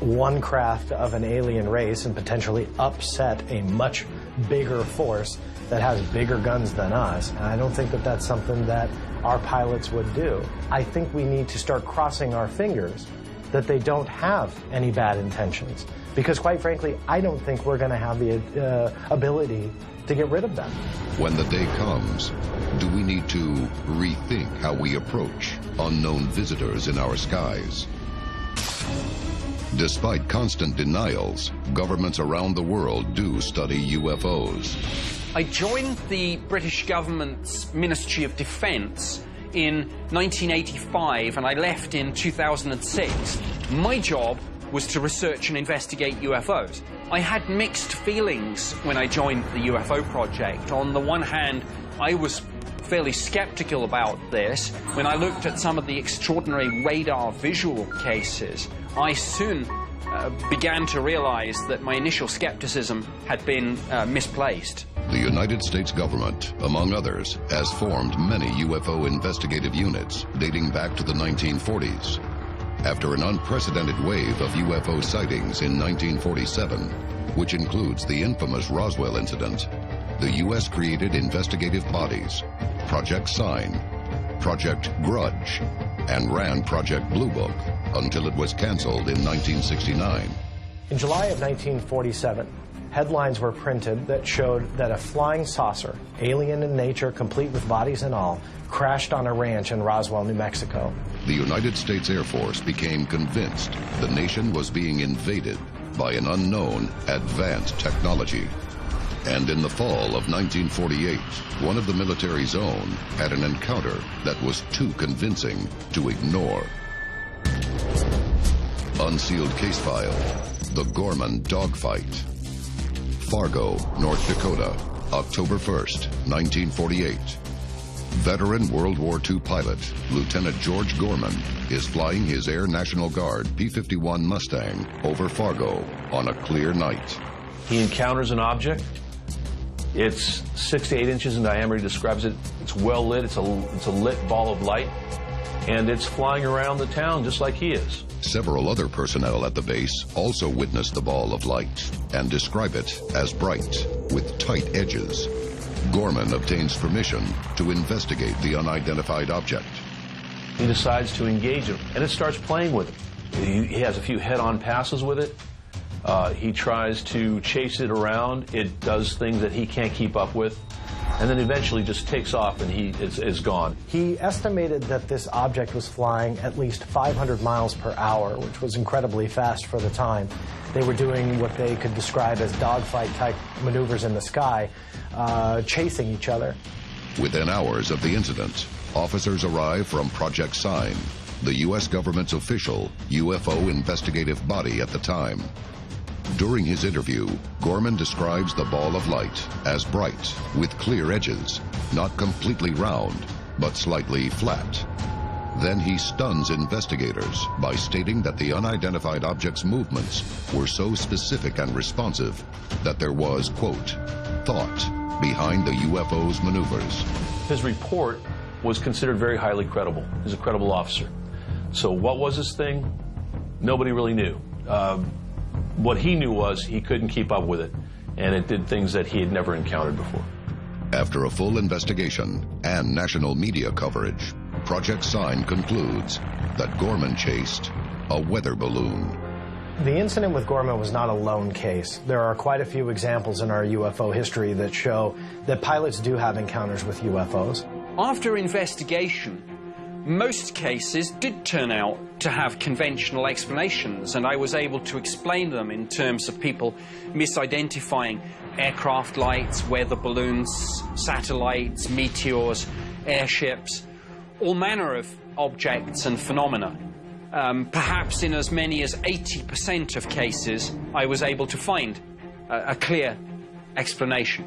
B: one craft of an alien race and potentially upset a much bigger force that has bigger guns than us, and I don't think that that's something that our pilots would do. I think we need to start crossing our fingers that they don't have any bad intentions, because quite frankly, I don't think we're going to have the ability to get rid of them.
A: When the day comes, do we need to rethink how we approach unknown visitors in our skies? Despite constant denials, governments around the world do study UFOs.
C: I joined the British government's Ministry of Defence in 1985 and I left in 2006. My job was to research and investigate UFOs. I had mixed feelings when I joined the UFO project. On the one hand, I was fairly skeptical about this. When I looked at some of the extraordinary radar visual cases, I soon began to realize that my initial skepticism had been misplaced.
A: The United States government, among others, has formed many UFO investigative units dating back to the 1940s. After an unprecedented wave of UFO sightings in 1947, which includes the infamous Roswell incident, the U.S. created investigative bodies, Project Sign, Project Grudge, and ran Project Blue Book until it was canceled in 1969.
B: In July of 1947, headlines were printed that showed that a flying saucer, alien in nature, complete with bodies and all, crashed on a ranch in Roswell, New Mexico.
A: The United States Air Force became convinced the nation was being invaded by an unknown advanced technology. And in the fall of 1948, one of the military's own had an encounter that was too convincing to ignore. Unsealed case file, the Gorman dogfight. Fargo, North Dakota, October 1st, 1948. Veteran World War II pilot Lieutenant George Gorman is flying his Air National Guard P-51 Mustang over Fargo on a clear night.
D: He encounters an object. It's 6 to 8 inches in diameter. He describes it. It's well lit. It's a lit ball of light. And it's flying around the town just like he is.
A: Several other personnel at the base also witnessed the ball of light and describe it as bright with tight edges. Gorman obtains permission to investigate the unidentified object.
D: He decides to engage him, and it starts playing with him. He has a few head-on passes with it. He tries to chase it around. It does things that he can't keep up with, and then eventually just takes off and he is gone. He
B: estimated that this object was flying at least 500 miles per hour, which was incredibly fast for the time. They were doing what they could describe as dogfight-type maneuvers in the sky, chasing each other.
A: Within hours of the incident, officers arrive from Project Sign, the U.S. government's official UFO investigative body at the time. During his interview, Gorman describes the ball of light as bright, with clear edges, not completely round, but slightly flat. Then he stuns investigators by stating that the unidentified object's movements were so specific and responsive that there was, quote, thought behind the UFO's maneuvers.
D: His report was considered very highly credible. He's a credible officer. So what was this thing? Nobody really knew. What he knew was he couldn't keep up with it, and it did things that he had never encountered before.
A: After a full investigation and national media coverage, Project Sign concludes that Gorman chased a weather balloon.
B: The incident with Gorman was not a lone case. There are quite a few examples in our UFO history that show that pilots do have encounters with UFOs.
C: After investigation, most cases did turn out to have conventional explanations, and I was able to explain them in terms of people misidentifying aircraft lights, weather balloons, satellites, meteors, airships, all manner of objects and phenomena. Perhaps in as many as 80% of cases, I was able to find a clear explanation.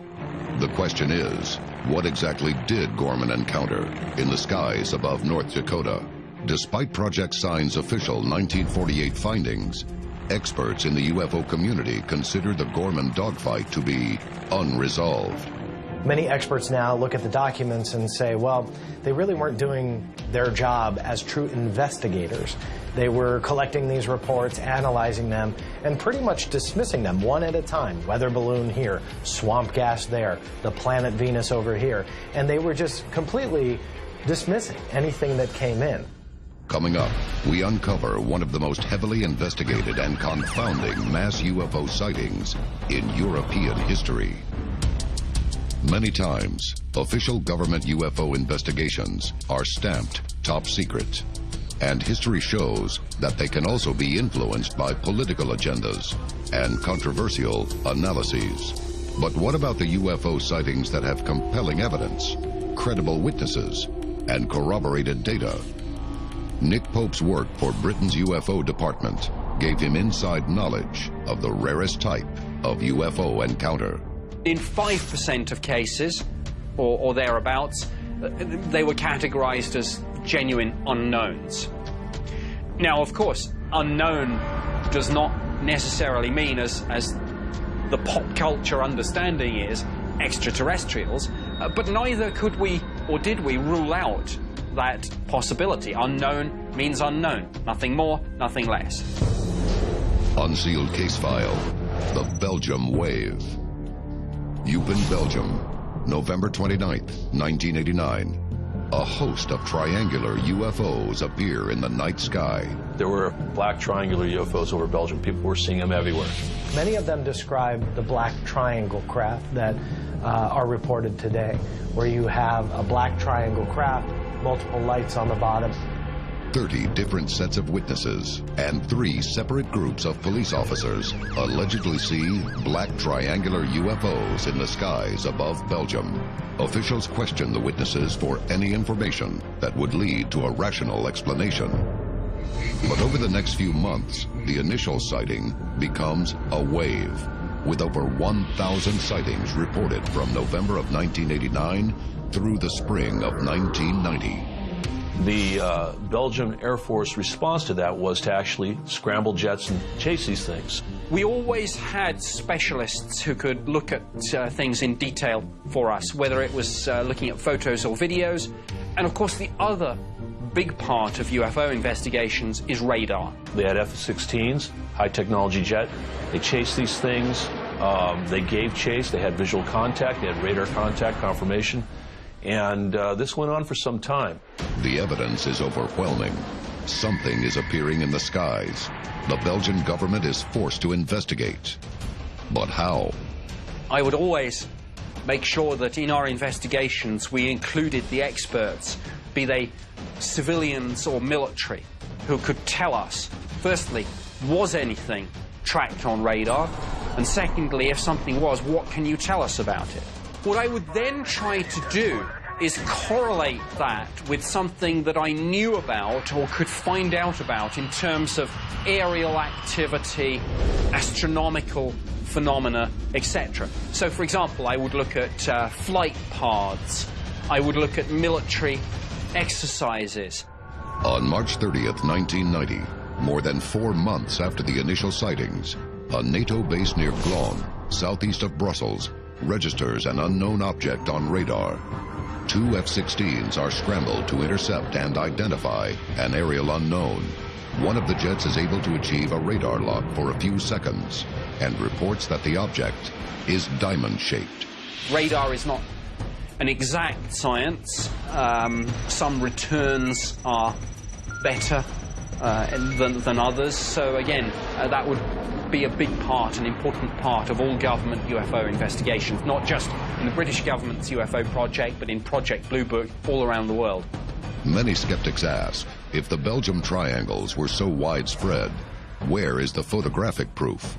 A: The question is, what exactly did Gorman encounter in the skies above North Dakota? Despite Project Sign's official 1948 findings, experts in the UFO community consider the Gorman dogfight to be unresolved.
B: Many experts now look at the documents and say, well, they really weren't doing their job as true investigators. They were collecting these reports, analyzing them, and pretty much dismissing them one at a time. Weather balloon here, swamp gas there, the planet Venus over here. And they were just completely dismissing anything that came in.
A: Coming up, we uncover one of the most heavily investigated and confounding mass UFO sightings in European history. Many times, official government UFO investigations are stamped top secret. And history shows that they can also be influenced by political agendas and controversial analyses. But what about the UFO sightings that have compelling evidence, credible witnesses, and corroborated data? Nick Pope's work for Britain's UFO department gave him inside knowledge of the rarest type of UFO encounter.
C: In 5% of cases, or thereabouts, they were categorized as genuine unknowns. Now, of course, unknown does not necessarily mean, as the pop culture understanding is, extraterrestrials, but neither could we, or did we, rule out that possibility. Unknown means unknown. Nothing more, nothing less.
A: Unsealed case file, the Belgium Wave. Eupen, Belgium, November 29th, 1989. A host of triangular UFOs appear in the night sky.
D: There were black triangular UFOs over Belgium. People were seeing them everywhere.
B: Many of them describe the black triangle craft that are reported today, where you have a black triangle craft, multiple lights on the bottom.
A: 30 different sets of witnesses and 3 separate groups of police officers allegedly see black triangular UFOs in the skies above Belgium. Officials question the witnesses for any information that would lead to a rational explanation. But over the next few months, the initial sighting becomes a wave, with over 1,000 sightings reported from November of 1989 through the spring of 1990.
D: The Belgian Air Force response to that was to actually scramble jets and chase these things.
C: We always had specialists who could look at things in detail for us, whether it was looking at photos or videos. And of course, the other big part of UFO investigations is radar.
D: They had F-16s, high-technology jet. They chased these things. They gave chase. They had visual contact. They had radar contact confirmation. And this went on for some time.
A: The evidence is overwhelming. Something is appearing in the skies. The Belgian government is forced to investigate. But how?
C: I would always make sure that in our investigations we included the experts, be they civilians or military, who could tell us, firstly, was anything tracked on radar? And secondly, if something was, what can you tell us about it? What I would then try to do is correlate that with something that I knew about or could find out about in terms of aerial activity, astronomical phenomena, etc. So, for example, I would look at flight paths. I would look at military exercises.
A: On March 30th, 1990, more than 4 months after the initial sightings, a NATO base near Glon, southeast of Brussels, registers an unknown object on radar. 2 F-16s are scrambled to intercept and identify an aerial unknown. One of the jets is able to achieve a radar lock for a few seconds and reports that the object is diamond-shaped.
C: Radar is not an exact science. Some returns are better than others. So again, that would be a big part, an important part of all government UFO investigations, not just in the British government's UFO project, but in Project Blue Book all around the world.
A: Many skeptics ask, if the Belgium triangles were so widespread, where is the photographic proof?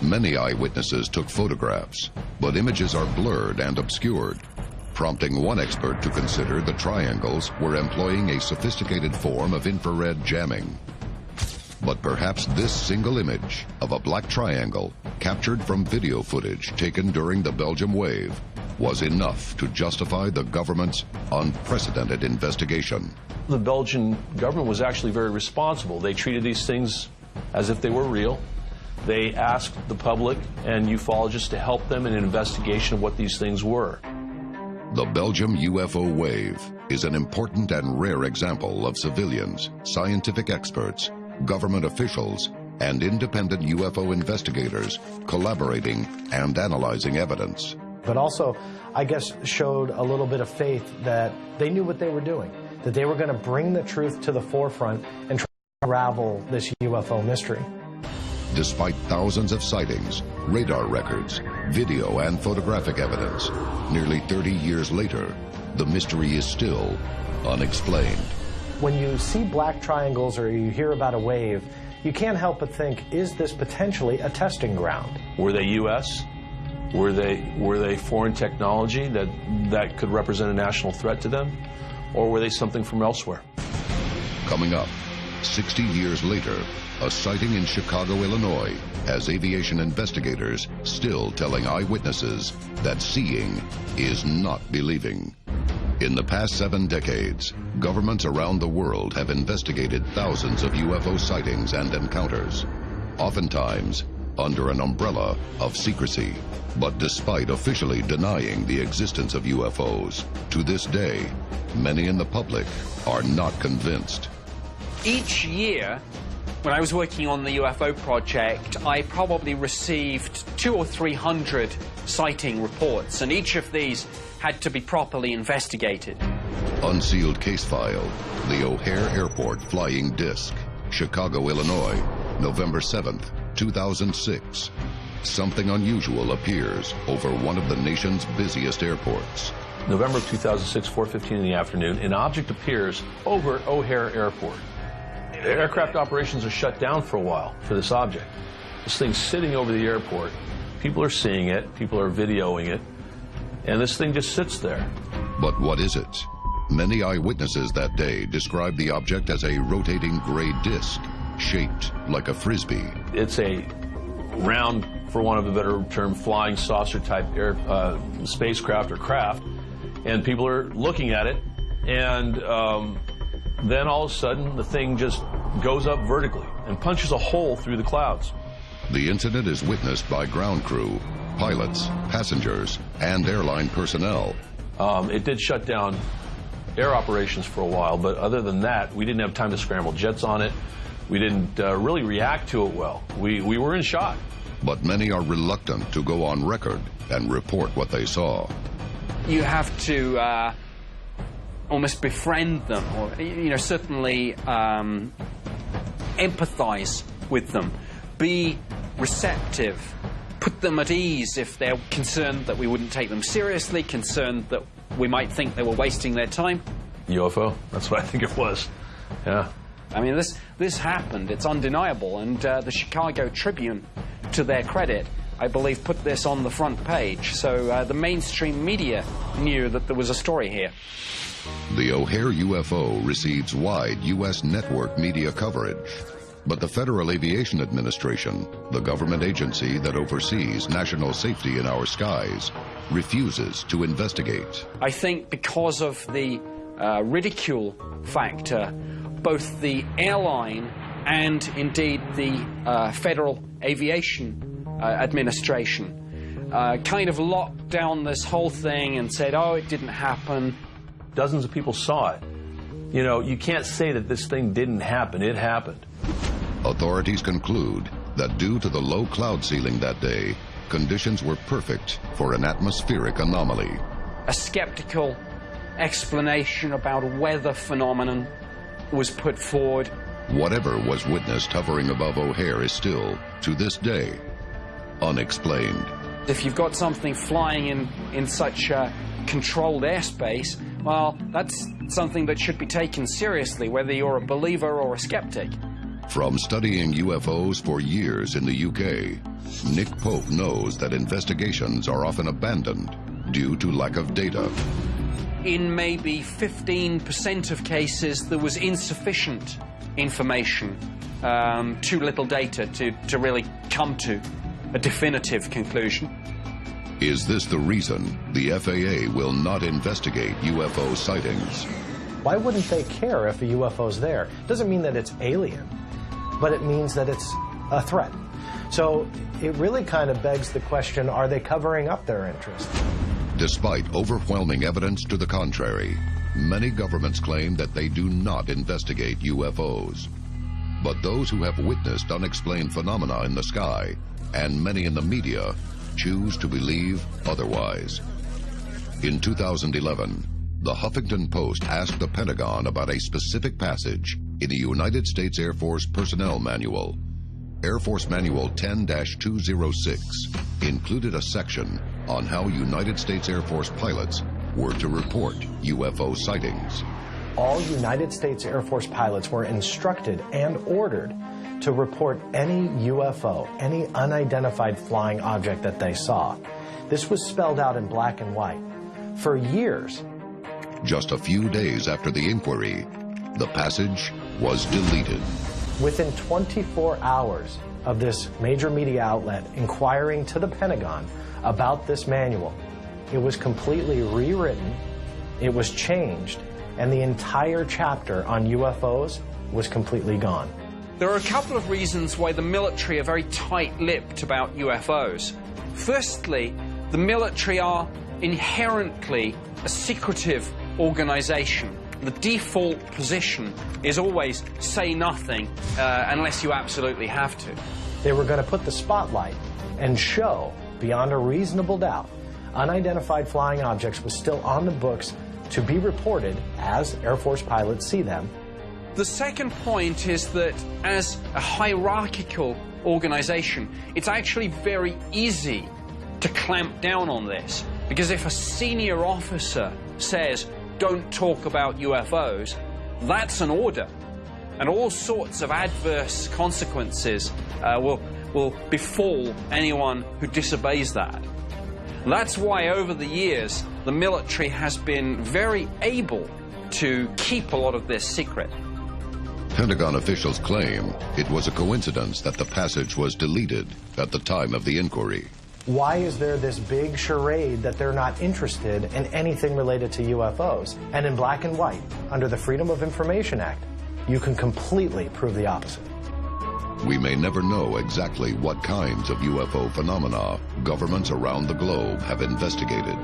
A: Many eyewitnesses took photographs, but images are blurred and obscured, prompting one expert to consider the triangles were employing a sophisticated form of infrared jamming. But perhaps this single image of a black triangle captured from video footage taken during the Belgium wave was enough to justify the government's unprecedented investigation.
D: The Belgian government was actually very responsible. They treated these things as if they were real. They asked the public and ufologists to help them in an investigation of what these things were.
A: The Belgium UFO wave is an important and rare example of civilians, scientific experts, government officials, and independent UFO investigators collaborating and analyzing evidence.
B: But also, I guess, showed a little bit of faith that they knew what they were doing, that they were going to bring the truth to the forefront and try to unravel this UFO mystery.
A: Despite thousands of sightings, radar records, video and photographic evidence, nearly 30 years later, the mystery is still unexplained.
B: When you see black triangles or you hear about a wave, you can't help but think, is this potentially a testing ground?
D: Were they U.S.? Were they foreign technology that could represent a national threat to them? Or were they something from elsewhere?
A: Coming up, 60 years later, a sighting in Chicago, Illinois, has aviation investigators still telling eyewitnesses that seeing is not believing. In the past 7 decades, governments around the world have investigated thousands of UFO sightings and encounters, oftentimes under an umbrella of secrecy. But despite officially denying the existence of UFOs, to this day, many in the public are not convinced.
C: Each year, when I was working on the UFO project, I probably received 200 or 300 sighting reports, and each of these had to be properly investigated.
A: Unsealed case file, the O'Hare Airport flying disc, Chicago, Illinois, November 7th, 2006. Something unusual appears over one of the nation's busiest airports.
D: November of 2006, 4:15 in the afternoon, an object appears over O'Hare Airport. Aircraft operations are shut down for a while for this object. This thing's sitting over the airport. People are seeing it, people are videoing it, and this thing just sits there.
A: But what is it? Many eyewitnesses that day described the object as a rotating gray disc, shaped like a frisbee.
D: It's a round, for want of a better term, flying saucer type spacecraft or craft, and people are looking at it, and then all of a sudden the thing just goes up vertically and punches a hole through the clouds.
A: The incident is witnessed by ground crew, pilots, passengers, and airline personnel.
D: It did shut down air operations for a while, but other than that, we didn't have time to scramble jets on it. We didn't really react to it well. We were in shock.
A: But many are reluctant to go on record and report what they saw.
C: You have to almost befriend them, or certainly empathize with them, be receptive, put them at ease if they're concerned that we wouldn't take them seriously, concerned that we might think they were wasting their time.
D: UFO, that's what I think it was. Yeah.
C: I mean, this happened, it's undeniable, and the Chicago Tribune, to their credit, I believe, put this on the front page, so the mainstream media knew that there was a story here.
A: The O'Hare UFO receives wide U.S. network media coverage, but the Federal Aviation Administration, the government agency that oversees national safety in our skies, refuses to investigate.
C: I think because of the ridicule factor, both the airline and indeed the Federal Aviation Administration kind of locked down this whole thing and said, oh, it didn't happen.
D: Dozens of people saw it. You know, you can't say that this thing didn't happen. It happened.
A: Authorities conclude that due to the low cloud ceiling that day, conditions were perfect for an atmospheric anomaly.
C: A skeptical explanation about a weather phenomenon was put forward,
A: Whatever was witnessed hovering above O'Hare is still, to this day, unexplained.
C: If you've got something flying in such controlled airspace, well, that's something that should be taken seriously, whether you're a believer or a skeptic.
A: From studying UFOs for years in the UK, Nick Pope knows that investigations are often abandoned due to lack of data.
C: In maybe 15% of cases, there was insufficient information, too little data to really come to a definitive conclusion.
A: Is this the reason the FAA will not investigate UFO sightings?
B: Why wouldn't they care if a UFO's there? Doesn't mean that it's alien, but it means that it's a threat. So it really kind of begs the question, are they covering up their interest?
A: Despite overwhelming evidence to the contrary, many governments claim that they do not investigate UFOs. But those who have witnessed unexplained phenomena in the sky, and many in the media, choose to believe otherwise. In 2011, the Huffington Post asked the Pentagon about a specific passage in the United States Air Force Personnel Manual. Air Force Manual 10-206 included a section on how United States Air Force pilots were to report UFO sightings.
B: All United States Air Force pilots were instructed and ordered to report any UFO, any unidentified flying object that they saw. This was spelled out in black and white. For years.
A: Just a few days after the inquiry, the passage was deleted.
B: Within 24 hours of this major media outlet inquiring to the Pentagon about this manual, it was completely rewritten, it was changed, and the entire chapter on UFOs was completely gone.
C: There are a couple of reasons why the military are very tight-lipped about UFOs. Firstly, the military are inherently a secretive organization. The default position is always say nothing unless you absolutely have to.
B: They were going to put the spotlight and show, beyond a reasonable doubt, unidentified flying objects was still on the books to be reported as Air Force pilots see them.
C: The second point is that as a hierarchical organization, it's actually very easy to clamp down on this, because if a senior officer says, don't talk about UFOs, that's an order, and all sorts of adverse consequences will befall anyone who disobeys that. That's why over the years the military has been very able to keep a lot of this secret.
A: Pentagon officials claim it was a coincidence that the passage was deleted at the time of the inquiry.
B: Why is there this big charade that they're not interested in anything related to UFOs? And in black and white, under the Freedom of Information Act, you can completely prove the opposite.
A: We may never know exactly what kinds of UFO phenomena governments around the globe have investigated.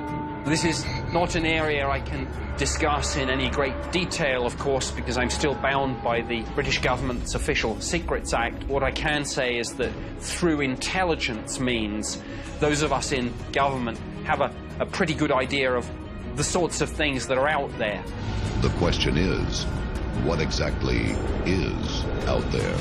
C: This is not an area I can discuss in any great detail, of course, because I'm still bound by the British government's Official Secrets Act. What I can say is that through intelligence means, those of us in government have a pretty good idea of the sorts of things that are out there.
A: The question is, what exactly is out there?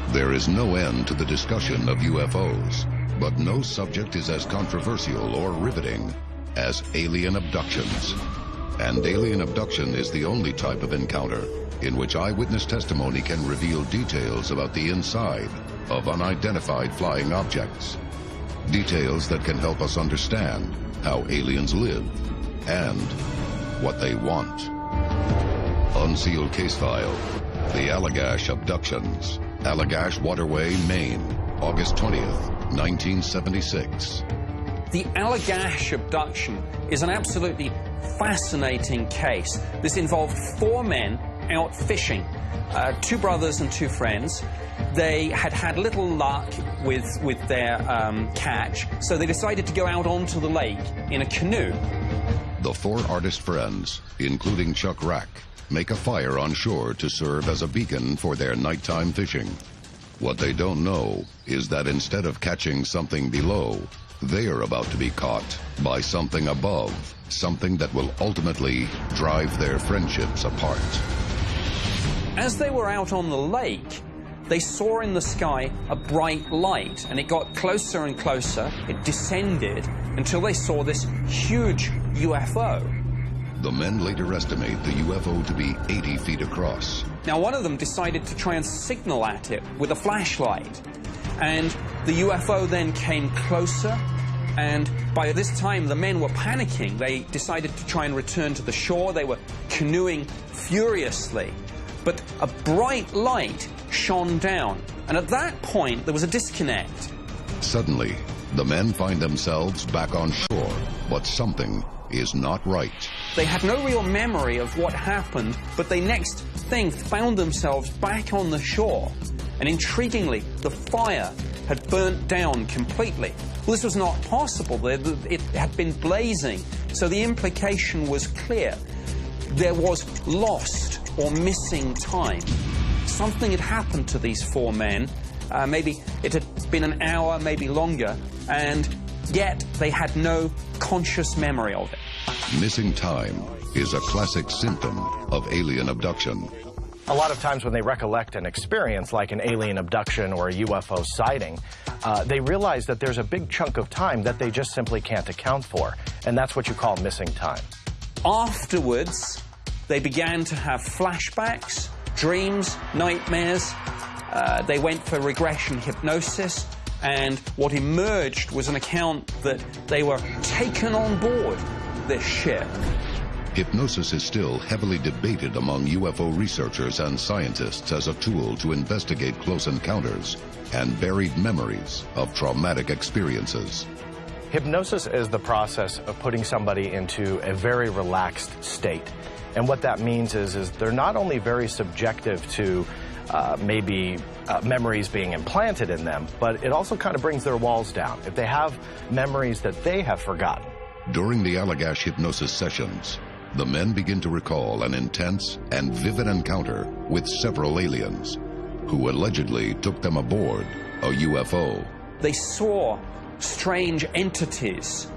A: There is no end to the discussion of UFOs, but no subject is as controversial or riveting as alien abductions. And alien abduction is the only type of encounter in which eyewitness testimony can reveal details about the inside of unidentified flying objects. Details that can help us understand how aliens live and what they want. Unsealed case file, the Allagash abductions. Allagash Waterway, Maine, August 20th, 1976.
C: The Allagash abduction is an absolutely fascinating case. This involved 4 men out fishing, 2 brothers and 2 friends. They had had little luck with their catch, so they decided to go out onto the lake in a canoe.
A: The 4 artist friends, including Chuck Rack, make a fire on shore to serve as a beacon for their nighttime fishing. What they don't know is that instead of catching something below, they are about to be caught by something above, something that will ultimately drive their friendships apart.
C: As they were out on the lake, they saw in the sky a bright light, and it got closer and closer. It descended until they saw this huge UFO.
A: The men later estimate the UFO to be 80 feet across.
C: Now, one of them decided to try and signal at it with a flashlight, and the UFO then came closer, and by this time the men were panicking. They decided to try and return to the shore. They were canoeing furiously, but a bright light shone down, and at that point there was a disconnect.
A: Suddenly, the men find themselves back on shore, but something is not right.
C: They had no real memory of what happened, but they next thing found themselves back on the shore, and intriguingly, the fire had burnt down completely. Well, this was not possible. It had been blazing, so the implication was clear. There was lost or missing time. Something had happened to these four men. Maybe it had been an hour, maybe longer, and yet they had no conscious memory of it.
A: Missing time is a classic symptom of alien abduction.
B: A lot of times when they recollect an experience like an alien abduction or a UFO sighting, they realize that there's a big chunk of time that they just simply can't account for, and that's what you call missing time.
C: Afterwards, they began to have flashbacks, dreams, nightmares. They went for regression hypnosis, and what emerged was an account that they were taken on board this ship.
A: Hypnosis is still heavily debated among UFO researchers and scientists as a tool to investigate close encounters and buried memories of traumatic experiences.
B: Hypnosis is the process of putting somebody into a very relaxed state. And what that means is they're not only very subjective to maybe memories being implanted in them, but it also kind of brings their walls down. If they have memories that they have forgotten.
A: During the Allagash hypnosis sessions, the men begin to recall an intense and vivid encounter with several aliens who allegedly took them aboard a UFO.
C: They saw strange entities,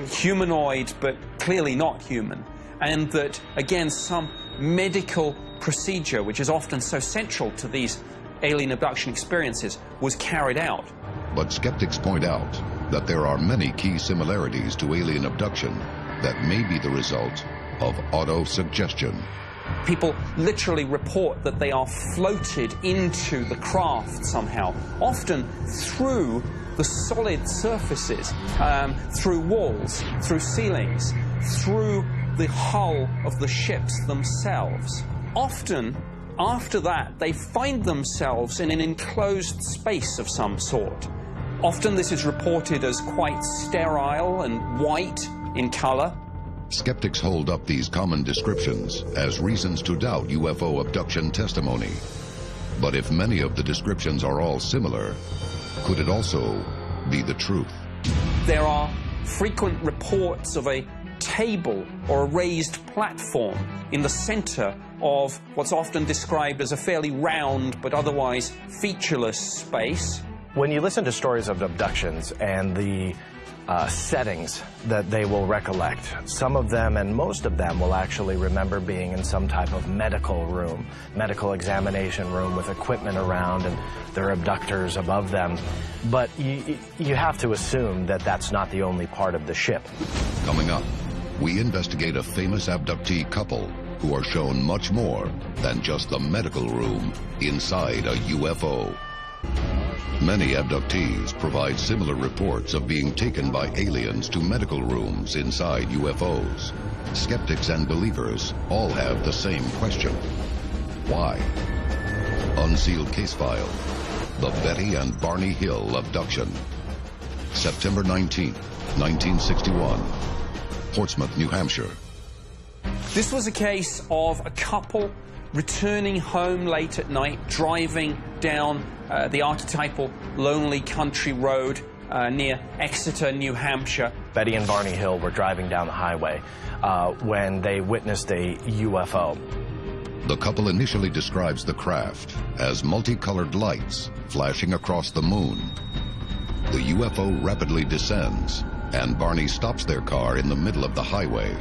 C: humanoid but clearly not human, and that, again, some medical procedure, which is often so central to these alien abduction experiences, was carried out.
A: But skeptics point out that there are many key similarities to alien abduction that may be the result of autosuggestion.
C: People literally report that they are floated into the craft somehow, often through the solid surfaces, through walls, through ceilings, through the hull of the ships themselves. Often, after that, they find themselves in an enclosed space of some sort. Often this is reported as quite sterile and white in color.
A: Skeptics hold up these common descriptions as reasons to doubt UFO abduction testimony. But if many of the descriptions are all similar, could it also be the truth?
C: There are frequent reports of a table or a raised platform in the center of what's often described as a fairly round but otherwise featureless space.
B: When you listen to stories of abductions and the settings that they will recollect, some of them and most of them will actually remember being in some type of medical room, medical examination room with equipment around and their abductors above them. But you have to assume that that's not the only part of the ship.
A: Coming up, we investigate a famous abductee couple who are shown much more than just the medical room inside a UFO. Many abductees provide similar reports of being taken by aliens to medical rooms inside UFOs. Skeptics and believers all have the same question. Why? Unsealed case file. The Betty and Barney Hill abduction. September 19, 1961. Portsmouth, New Hampshire.
C: This was a case of a couple returning home late at night, driving down the archetypal lonely country road near Exeter, New Hampshire.
B: Betty and Barney Hill were driving down the highway when they witnessed a UFO.
A: The couple initially describes the craft as multicolored lights flashing across the moon. The UFO rapidly descends, and Barney stops their car in the middle of the highway.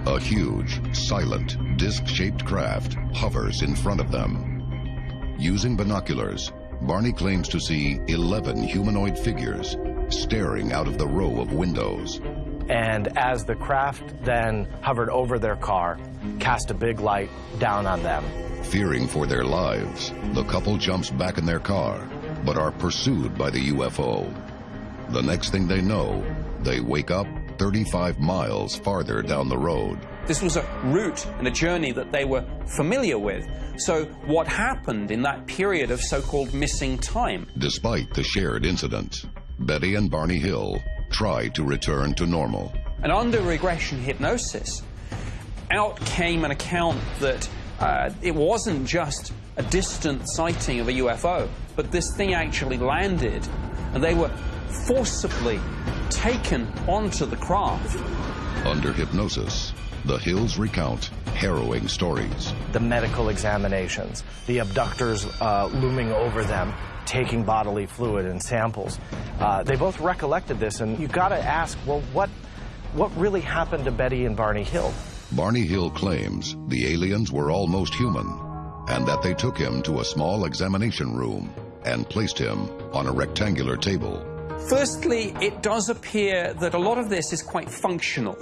A: A huge, silent, disc-shaped craft hovers in front of them. Using binoculars, Barney claims to see 11 humanoid figures staring out of the row of windows.
B: And as the craft then hovered over their car, cast a big light down on them.
A: Fearing for their lives, the couple jumps back in their car, but are pursued by the UFO. The next thing they know, they wake up 35 miles farther down the road.
C: This was a route and a journey that they were familiar with. So what happened in that period of so-called missing time?
A: Despite the shared incident, Betty and Barney Hill try to return to normal.
C: And under regression hypnosis, out came an account that it wasn't just a distant sighting of a UFO, but this thing actually landed, and they were forcibly taken onto the craft.
A: Under hypnosis, the Hills recount harrowing stories.
B: The medical examinations, the abductors looming over them, taking bodily fluid and samples. They both recollected this, and you've got to ask, well, what really happened to Betty and Barney Hill?
A: Barney Hill claims the aliens were almost human, and that they took him to a small examination room and placed him on a rectangular table.
C: Firstly, it does appear that a lot of this is quite functional.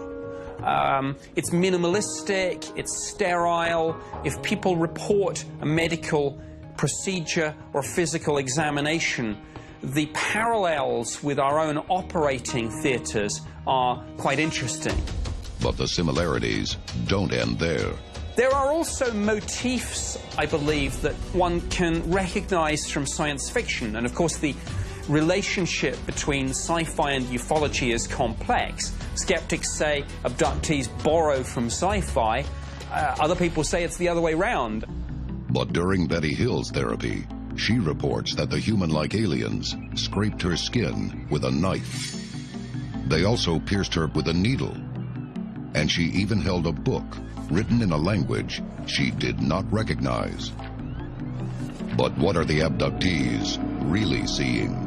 C: It's minimalistic, it's sterile. If people report a medical procedure or physical examination, the parallels with our own operating theaters are quite interesting.
A: But the similarities don't end there.
C: There are also motifs, I believe, that one can recognize from science fiction. And of course, the relationship between sci-fi and ufology is complex. Skeptics say abductees borrow from sci-fi. Other people say it's the other way around.
A: But during Betty Hill's therapy, she reports that the human-like aliens scraped her skin with a knife. They also pierced her with a needle. And she even held a book written in a language she did not recognize. But what are the abductees really seeing?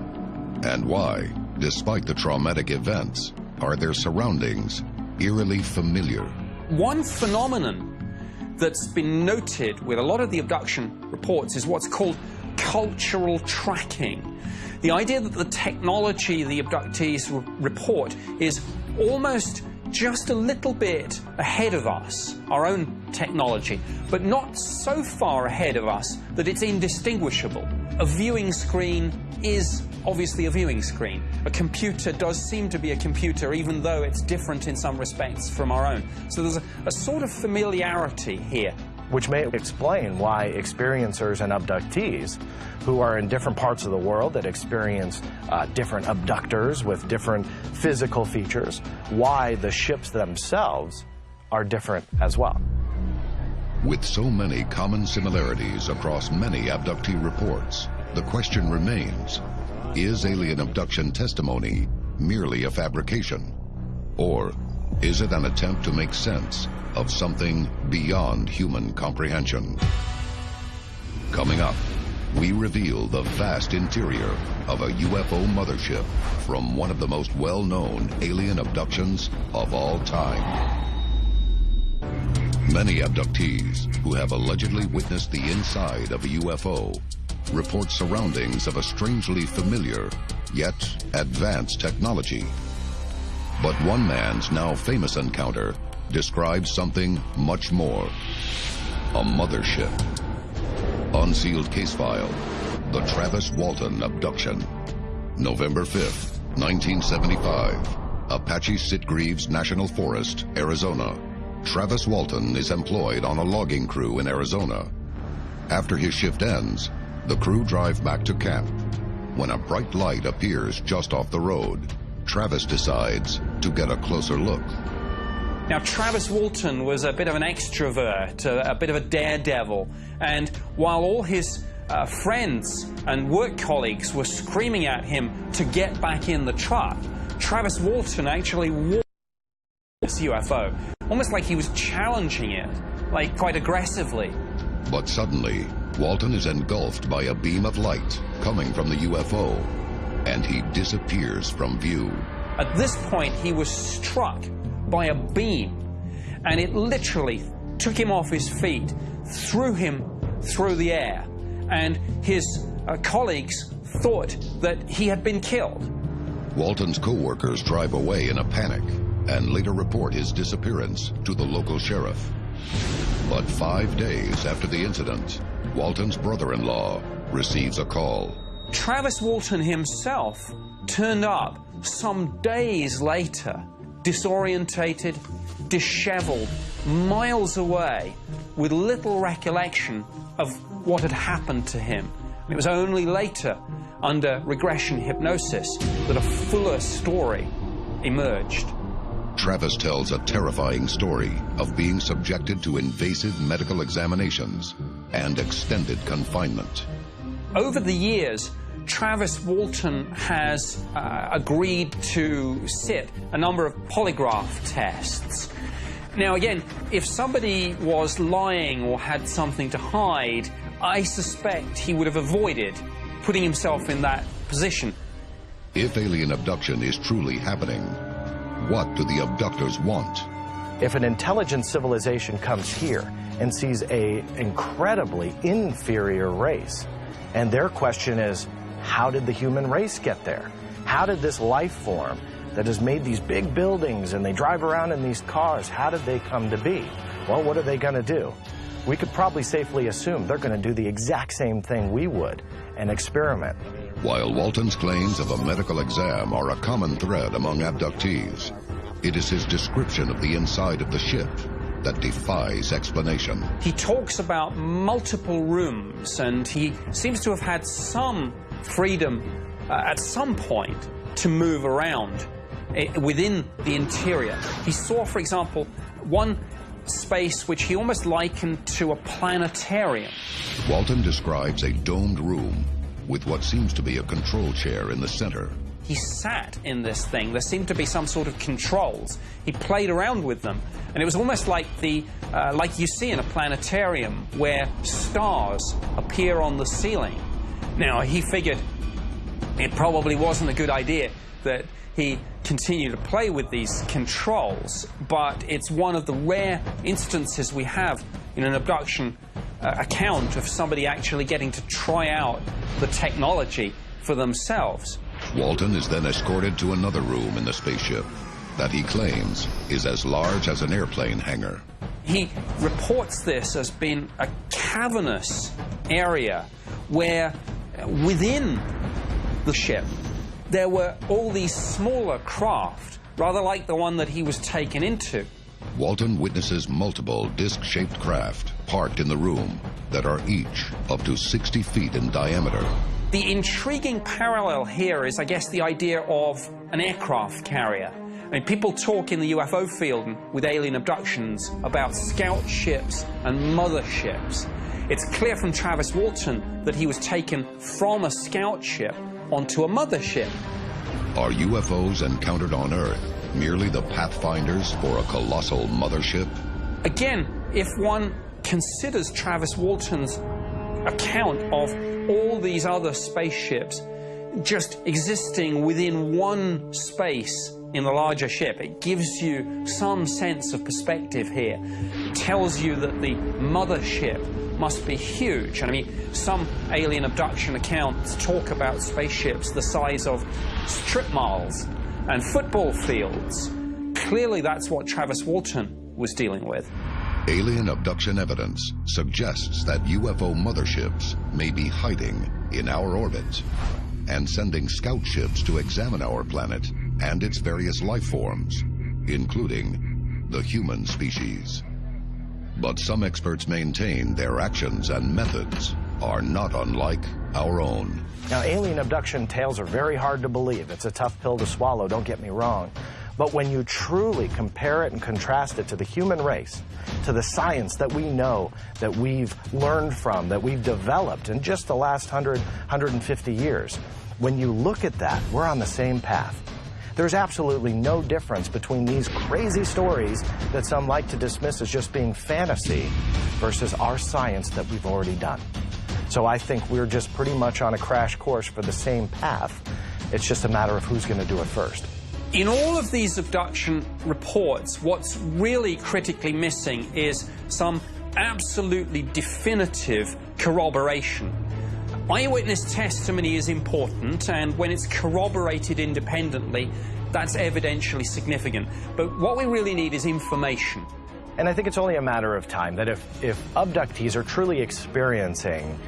A: And why, despite the traumatic events, are their surroundings eerily familiar?
C: One phenomenon that's been noted with a lot of the abduction reports is what's called cultural tracking. The idea that the technology the abductees report is almost just a little bit ahead of us, our own technology, but not so far ahead of us that it's indistinguishable. A viewing screen is obviously a viewing screen. A computer does seem to be a computer, even though it's different in some respects from our own. So there's a sort of familiarity here.
B: Which may explain why experiencers and abductees who are in different parts of the world that experience different abductors with different physical features, why the ships themselves are different as well.
A: With so many common similarities across many abductee reports, the question remains, is alien abduction testimony merely a fabrication? Or is it an attempt to make sense of something beyond human comprehension? Coming up, we reveal the vast interior of a UFO mothership from one of the most well-known alien abductions of all time. Many abductees who have allegedly witnessed the inside of a UFO report surroundings of a strangely familiar, yet advanced technology. But one man's now famous encounter describes something much more. A mothership. Unsealed case file. The Travis Walton abduction. November 5th, 1975. Apache Sitgreaves National Forest, Arizona. Travis Walton is employed on a logging crew in Arizona. After his shift ends, the crew drive back to camp. When a bright light appears just off the road, Travis decides to get a closer look.
C: Now, Travis Walton was a bit of an extrovert, a bit of a daredevil, and while all his friends and work colleagues were screaming at him to get back in the truck, Travis Walton actually walked this UFO, almost like he was challenging it, like quite aggressively.
A: But suddenly, Walton is engulfed by a beam of light coming from the UFO, and he disappears from view.
C: At this point, he was struck by a beam, and it literally took him off his feet, threw him through the air, and his colleagues thought that he had been killed.
A: Walton's co-workers drive away in a panic and later report his disappearance to the local sheriff. But 5 days after the incident, Walton's brother-in-law receives a call.
C: Travis Walton himself turned up some days later, disorientated, disheveled, miles away, with little recollection of what had happened to him. And it was only later, under regression hypnosis, that a fuller story emerged.
A: Travis tells a terrifying story of being subjected to invasive medical examinations and extended confinement.
C: Over the years, Travis Walton has agreed to sit a number of polygraph tests. Now again, if somebody was lying or had something to hide, I suspect he would have avoided putting himself in that position.
A: If alien abduction is truly happening, what do the abductors want?
B: If an intelligent civilization comes here and sees an incredibly inferior race, and their question is, how did the human race get there? How did this life form that has made these big buildings and they drive around in these cars, how did they come to be? Well, what are they going to do? We could probably safely assume they're going to do the exact same thing we would, and experiment.
A: While Walton's claims of a medical exam are a common thread among abductees, it is his description of the inside of the ship that defies explanation.
C: He talks about multiple rooms, and he seems to have had some freedom at some point to move around within the interior. He saw, for example, one space which he almost likened to a planetarium.
A: Walton describes a domed room with what seems to be a control chair in the center.
C: He sat in this thing. There seemed to be some sort of controls. He played around with them, and it was almost like like you see in a planetarium where stars appear on the ceiling. Now, he figured it probably wasn't a good idea that he continue to play with these controls, but it's one of the rare instances we have in an abduction account of somebody actually getting to try out the technology for themselves.
A: Walton is then escorted to another room in the spaceship that he claims is as large as an airplane hangar.
C: He reports this as being a cavernous area where within the ship there were all these smaller craft, rather like the one that he was taken into.
A: Walton witnesses multiple disc-shaped craft parked in the room that are each up to 60 feet in diameter.
C: The intriguing parallel here is, I guess, the idea of an aircraft carrier. I mean, people talk in the UFO field with alien abductions about scout ships and motherships. It's clear from Travis Walton that he was taken from a scout ship onto a mothership.
A: Are UFOs encountered on Earth merely the pathfinders for a colossal mothership?
C: Again, if one considers Travis Walton's account of all these other spaceships just existing within one space in the larger ship, it gives you some sense of perspective here. It tells you that the mothership must be huge. And I mean, some alien abduction accounts talk about spaceships the size of strip malls and football fields. Clearly, that's what Travis Walton was dealing with.
A: Alien abduction evidence suggests that UFO motherships may be hiding in our orbit and sending scout ships to examine our planet and its various life forms, including the human species. But some experts maintain their actions and methods are not unlike our own.
B: Now, alien abduction tales are very hard to believe. It's a tough pill to swallow, don't get me wrong. But when you truly compare it and contrast it to the human race, to the science that we know, that we've learned from, that we've developed in just the last 150 years, when you look at that, we're on the same path. There's absolutely no difference between these crazy stories that some like to dismiss as just being fantasy versus our science that we've already done. So I think we're just pretty much on a crash course for the same path. It's just a matter of who's going to do it first.
C: In all of these abduction reports, what's really critically missing is some absolutely definitive corroboration. Eyewitness testimony is important, and when it's corroborated independently, that's evidentially significant. But what we really need is information.
B: And I think it's only a matter of time that if abductees are truly experiencing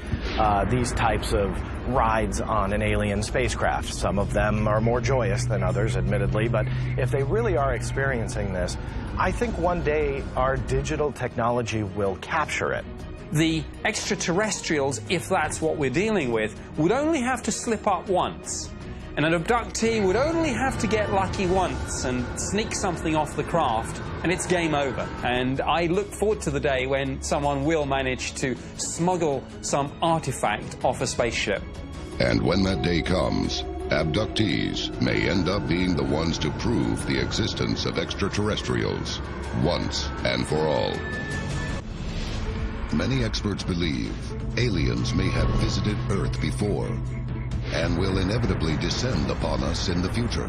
B: these types of rides on an alien spacecraft, some of them are more joyous than others, admittedly, but if they really are experiencing this, I think one day our digital technology will capture it.
C: The extraterrestrials, if that's what we're dealing with, would only have to slip up once. And an abductee would only have to get lucky once and sneak something off the craft, and it's game over. And I look forward to the day when someone will manage to smuggle some artifact off a spaceship.
A: And when that day comes, abductees may end up being the ones to prove the existence of extraterrestrials once and for all. Many experts believe aliens may have visited Earth before and will inevitably descend upon us in the future.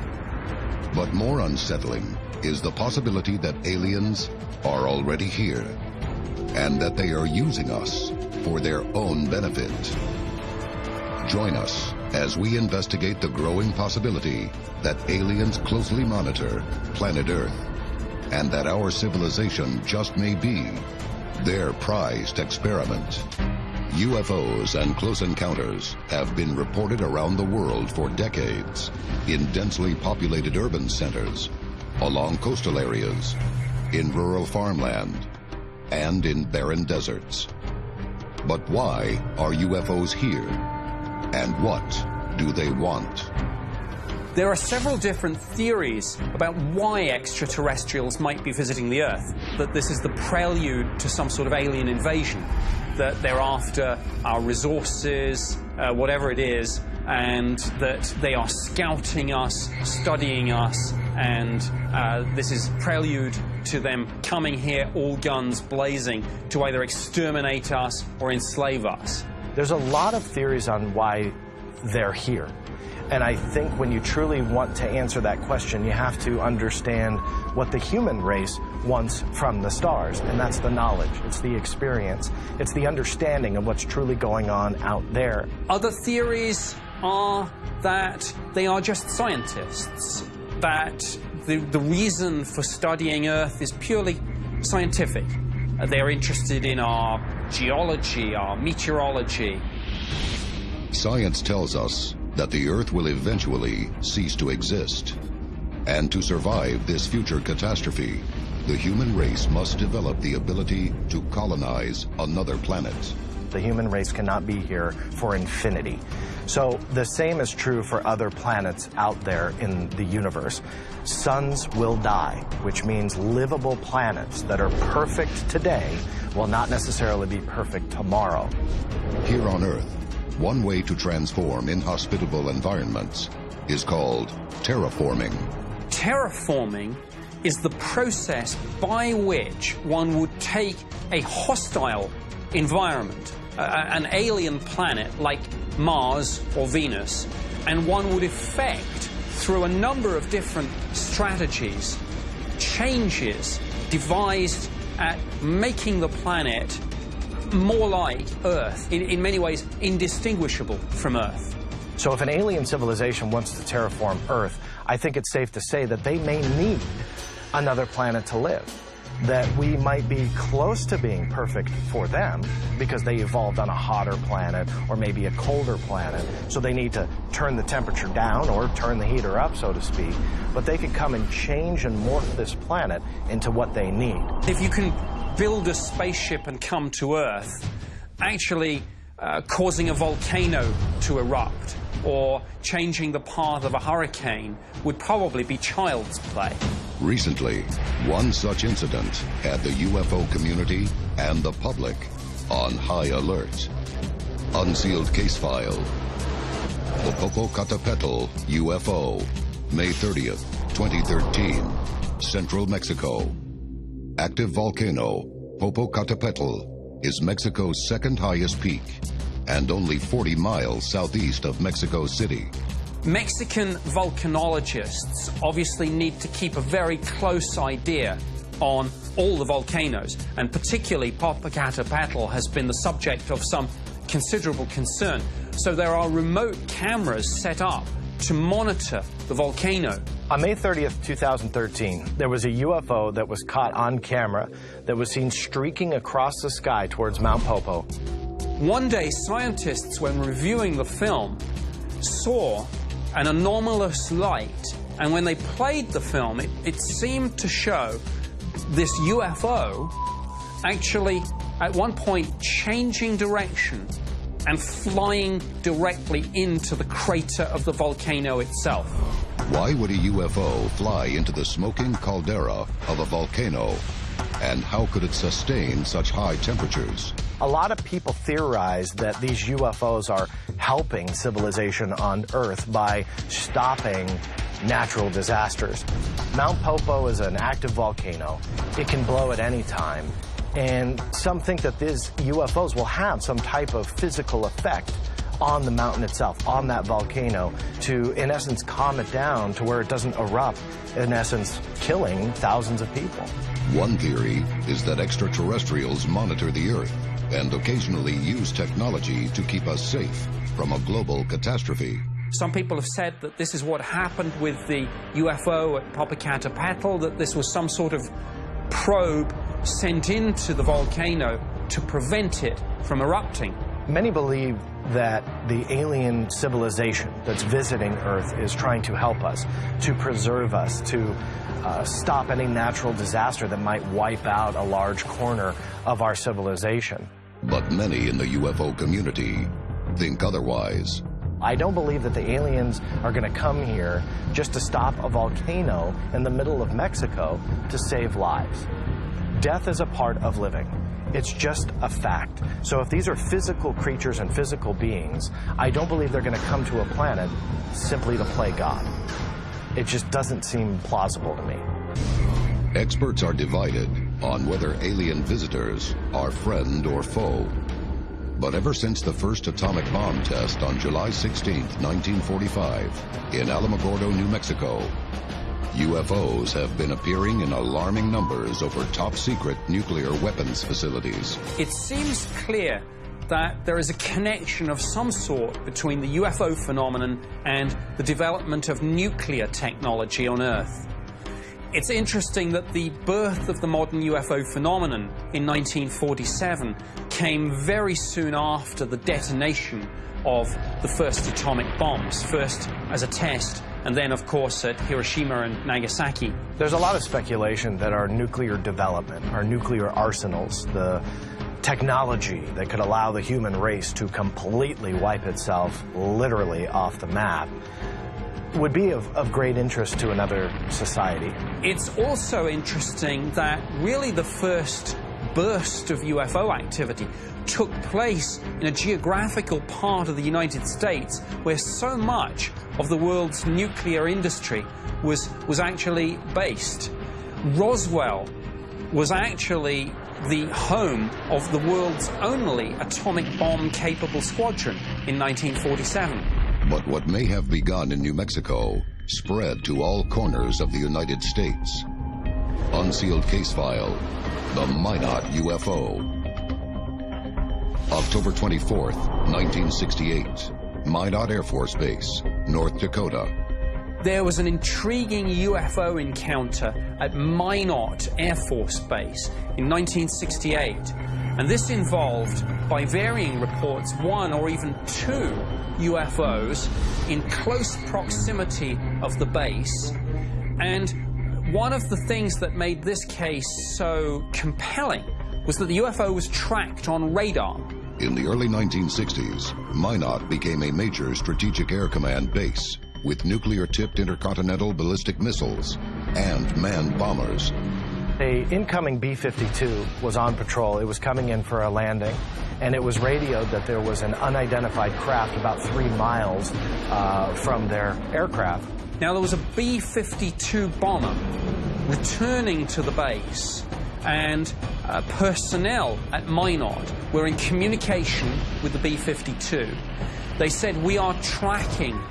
A: But more unsettling is the possibility that aliens are already here and that they are using us for their own benefit. Join us as we investigate the growing possibility that aliens closely monitor planet Earth and that our civilization just may be their prized experiment. UFOs and close encounters have been reported around the world for decades, in densely populated urban centers, along coastal areas, in rural farmland, and in barren deserts. But why are UFOs here? And what do they want?
C: There are several different theories about why extraterrestrials might be visiting the Earth. That this is the prelude to some sort of alien invasion, that they're after our resources, whatever it is, and that they are scouting us, studying us, and this is prelude to them coming here all guns blazing to either exterminate us or enslave us.
B: There's a lot of theories on why they're here. And I think when you truly want to answer that question, you have to understand what the human race wants from the stars. And that's the knowledge, it's the experience, it's the understanding of what's truly going on out there.
C: Other theories are that they are just scientists, that the reason for studying Earth is purely scientific. They're interested in our geology, our meteorology.
A: Science tells us that the Earth will eventually cease to exist. And to survive this future catastrophe, the human race must develop the ability to colonize another planet.
B: The human race cannot be here for infinity. So the same is true for other planets out there in the universe. Suns will die, which means livable planets that are perfect today will not necessarily be perfect tomorrow.
A: Here on Earth, one way to transform inhospitable environments is called terraforming.
C: Terraforming is the process by which one would take a hostile environment, an alien planet like Mars or Venus, and one would effect, through a number of different strategies, changes devised at making the planet more like Earth, in many ways indistinguishable from Earth.
B: So if an alien civilization wants to terraform Earth, I think it's safe to say that they may need another planet to live. That we might be close to being perfect for them because they evolved on a hotter planet or maybe a colder planet. So they need to turn the temperature down or turn the heater up, so to speak. But they could come and change and morph this planet into what they need.
C: If you can build a spaceship and come to Earth, actually causing a volcano to erupt or changing the path of a hurricane would probably be child's play.
A: Recently, one such incident had the UFO community and the public on high alert. Unsealed case file. The Popocatépetl UFO, May 30th, 2013, Central Mexico. Active volcano Popocatépetl is Mexico's second highest peak and only 40 miles southeast of Mexico City.
C: Mexican volcanologists obviously need to keep a very close idea on all the volcanoes, and particularly Popocatépetl has been the subject of some considerable concern. So there are remote cameras set up to monitor the volcano.
B: On May 30th, 2013, there was a UFO that was caught on camera that was seen streaking across the sky towards Mount Popo.
C: One day, scientists, when reviewing the film, saw an anomalous light, and when they played the film, it seemed to show this UFO actually, at one point, changing direction and flying directly into the crater of the volcano itself.
A: Why would a UFO fly into the smoking caldera of a volcano? And how could it sustain such high temperatures?
B: A lot of people theorize that these UFOs are helping civilization on Earth by stopping natural disasters. Mount Popo is an active volcano. It can blow at any time. And some think that these UFOs will have some type of physical effect on the mountain itself, on that volcano, to, in essence, calm it down to where it doesn't erupt, in essence, killing thousands of people.
A: One theory is that extraterrestrials monitor the Earth and occasionally use technology to keep us safe from a global catastrophe.
C: Some people have said that this is what happened with the UFO at Popocatépetl, that this was some sort of probe sent into the volcano to prevent it from erupting.
B: Many believe that the alien civilization that's visiting Earth is trying to help us, to preserve us, to stop any natural disaster that might wipe out a large corner of our civilization.
A: But many in the UFO community think otherwise.
B: I don't believe that the aliens are going to come here just to stop a volcano in the middle of Mexico to save lives. Death is a part of living. It's just a fact. So if these are physical creatures and physical beings, I don't believe they're going to come to a planet simply to play God. It just doesn't seem plausible to me.
A: Experts are divided on whether alien visitors are friend or foe. But ever since the first atomic bomb test on July 16, 1945, in Alamogordo, New Mexico, UFOs have been appearing in alarming numbers over top-secret nuclear weapons facilities.
C: It seems clear that there is a connection of some sort between the UFO phenomenon and the development of nuclear technology on Earth. It's interesting that the birth of the modern UFO phenomenon in 1947 came very soon after the detonation of the first atomic bombs, first as a test, and then, of course, at Hiroshima and Nagasaki.
B: There's a lot of speculation that our nuclear development, our nuclear arsenals, the technology that could allow the human race to completely wipe itself literally off the map, would be of great interest to another society.
C: It's also interesting that really the first burst of UFO activity took place in a geographical part of the United States where so much of the world's nuclear industry was actually based. Roswell was actually the home of the world's only atomic bomb-capable squadron in 1947.
A: But what may have begun in New Mexico spread to all corners of the United States. Unsealed case file, the Minot UFO. October 24th, 1968, Minot Air Force Base, North Dakota.
C: There was an intriguing UFO encounter at Minot Air Force Base in 1968. And this involved, by varying reports, one or even two UFOs in close proximity of the base. And one of the things that made this case so compelling was that the UFO was tracked on radar.
A: In the early 1960s, Minot became a major strategic air command base with nuclear-tipped intercontinental ballistic missiles and manned bombers.
B: An incoming B-52 was on patrol. It was coming in for a landing, and it was radioed that there was an unidentified craft about 3 miles from their aircraft.
C: Now, there was a B-52 bomber returning to the base, and personnel at Minot were in communication with the B-52. They said, "We are tracking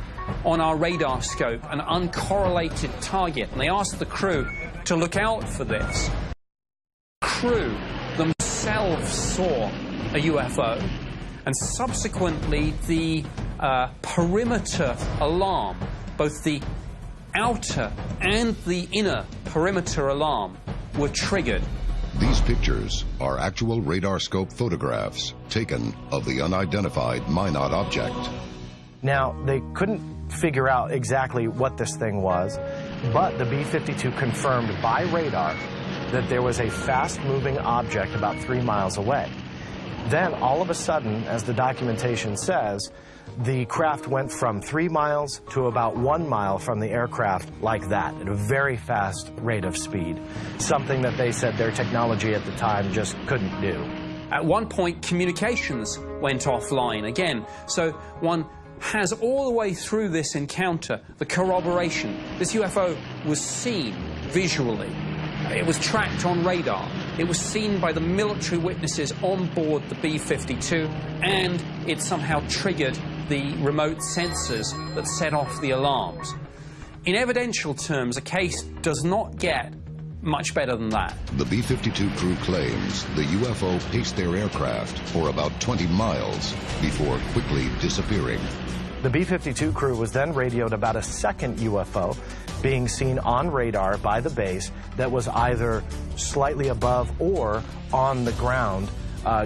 C: on our radar scope an uncorrelated target, and they asked the crew to look out for this. The crew themselves saw a UFO, and subsequently the perimeter alarm, both the outer and the inner perimeter alarm, were triggered.
A: These pictures are actual radar scope photographs taken of the unidentified Minot object.
B: Now, they couldn't figure out exactly what this thing was, but the B-52 confirmed by radar that there was a fast-moving object about 3 miles away. Then, all of a sudden, as the documentation says, the craft went from 3 miles to about 1 mile from the aircraft like that, at a very fast rate of speed, something that they said their technology at the time just couldn't do.
C: At one point, communications went offline again, so one has all the way through this encounter the corroboration. This UFO was seen visually. It was tracked on radar. It was seen by the military witnesses on board the B-52, and it somehow triggered the remote sensors that set off the alarms. In evidential terms, a case does not get much better than that.
A: The B-52 crew claims the UFO paced their aircraft for about 20 miles before quickly disappearing.
B: The B-52 crew was then radioed about a second UFO being seen on radar by the base that was either slightly above or on the ground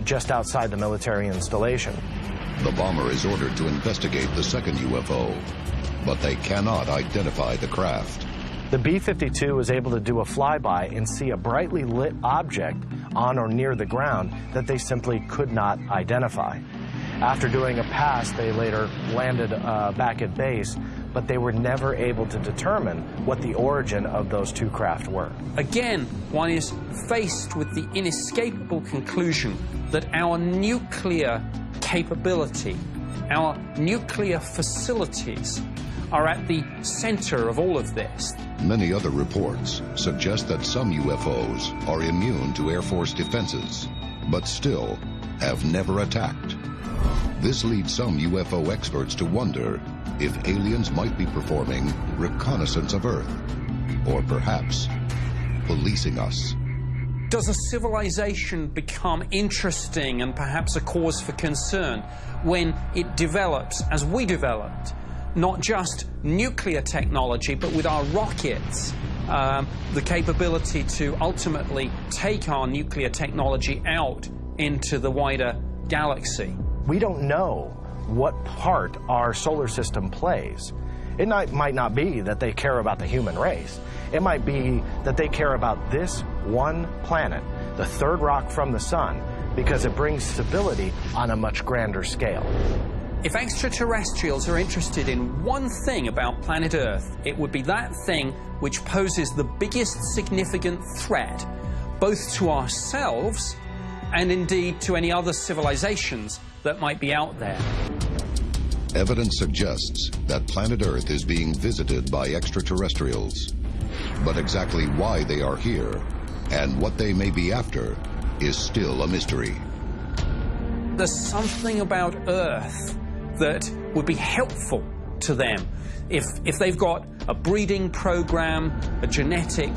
B: just outside the military installation.
A: The bomber is ordered to investigate the second UFO, but they cannot identify the craft.
B: The B-52 was able to do a flyby and see a brightly lit object on or near the ground that they simply could not identify. After doing a pass, they later landed back at base, but they were never able to determine what the origin of those two craft were.
C: Again, one is faced with the inescapable conclusion that our nuclear capability, our nuclear facilities are at the center of all of this.
A: Many other reports suggest that some UFOs are immune to Air Force defenses, but still have never attacked. This leads some UFO experts to wonder if aliens might be performing reconnaissance of Earth, or perhaps policing us.
C: Does a civilization become interesting and perhaps a cause for concern when it develops, as we developed, not just nuclear technology, but with our rockets, the capability to ultimately take our nuclear technology out into the wider galaxy?
B: We don't know what part our solar system plays. It might not be that they care about the human race. It might be that they care about this one planet, the third rock from the sun, because it brings stability on a much grander scale.
C: If extraterrestrials are interested in one thing about planet Earth, it would be that thing which poses the biggest significant threat, both to ourselves and indeed to any other civilizations that might be out there.
A: Evidence suggests that planet Earth is being visited by extraterrestrials. But exactly why they are here and what they may be after is still a mystery.
C: There's something about Earth that would be helpful to them if they've got a breeding program, a genetic